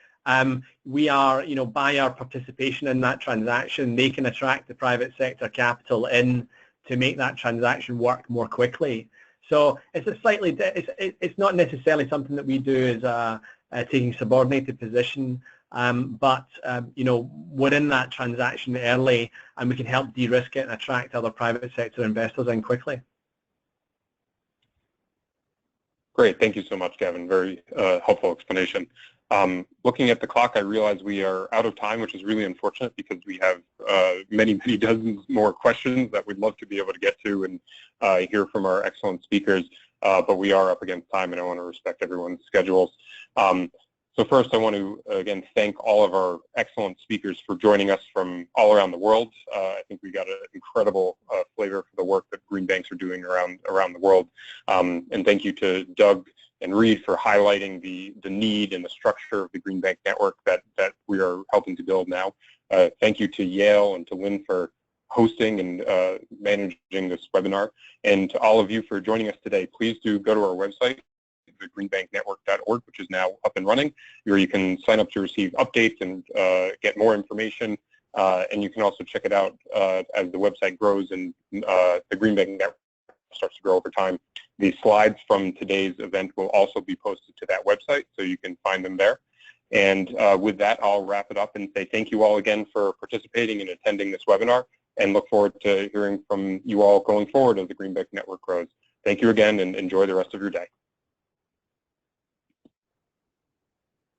we are, by our participation in that transaction, they can attract the private sector capital in to make that transaction work more quickly. So it's it's not necessarily something that we do as taking subordinated position. But we're in that transaction early, and we can help de-risk it and attract other private sector investors in quickly. Great, thank you so much, Gavin. Very helpful explanation. Looking at the clock, I realize we are out of time, which is really unfortunate because we have many dozens more questions that we'd love to be able to get to and hear from our excellent speakers. But we are up against time, and I want to respect everyone's schedules. So first, I want to, again, thank all of our excellent speakers for joining us from all around the world. I think we got an incredible flavor for the work that green banks are doing around the world. And thank you to Doug and Reed for highlighting the need and the structure of the Green Bank network that we are helping to build now. Thank you to Yale and to Lynn for hosting and managing this webinar. And to all of you for joining us today, please do go to our website, the greenbanknetwork.org, which is now up and running, where you can sign up to receive updates and get more information. And you can also check it out as the website grows and the Green Bank network starts to grow over time. The slides from today's event will also be posted to that website, so you can find them there. And with that, I'll wrap it up and say thank you all again for participating and attending this webinar, and look forward to hearing from you all going forward as the Green Bank network grows. Thank you again, and enjoy the rest of your day.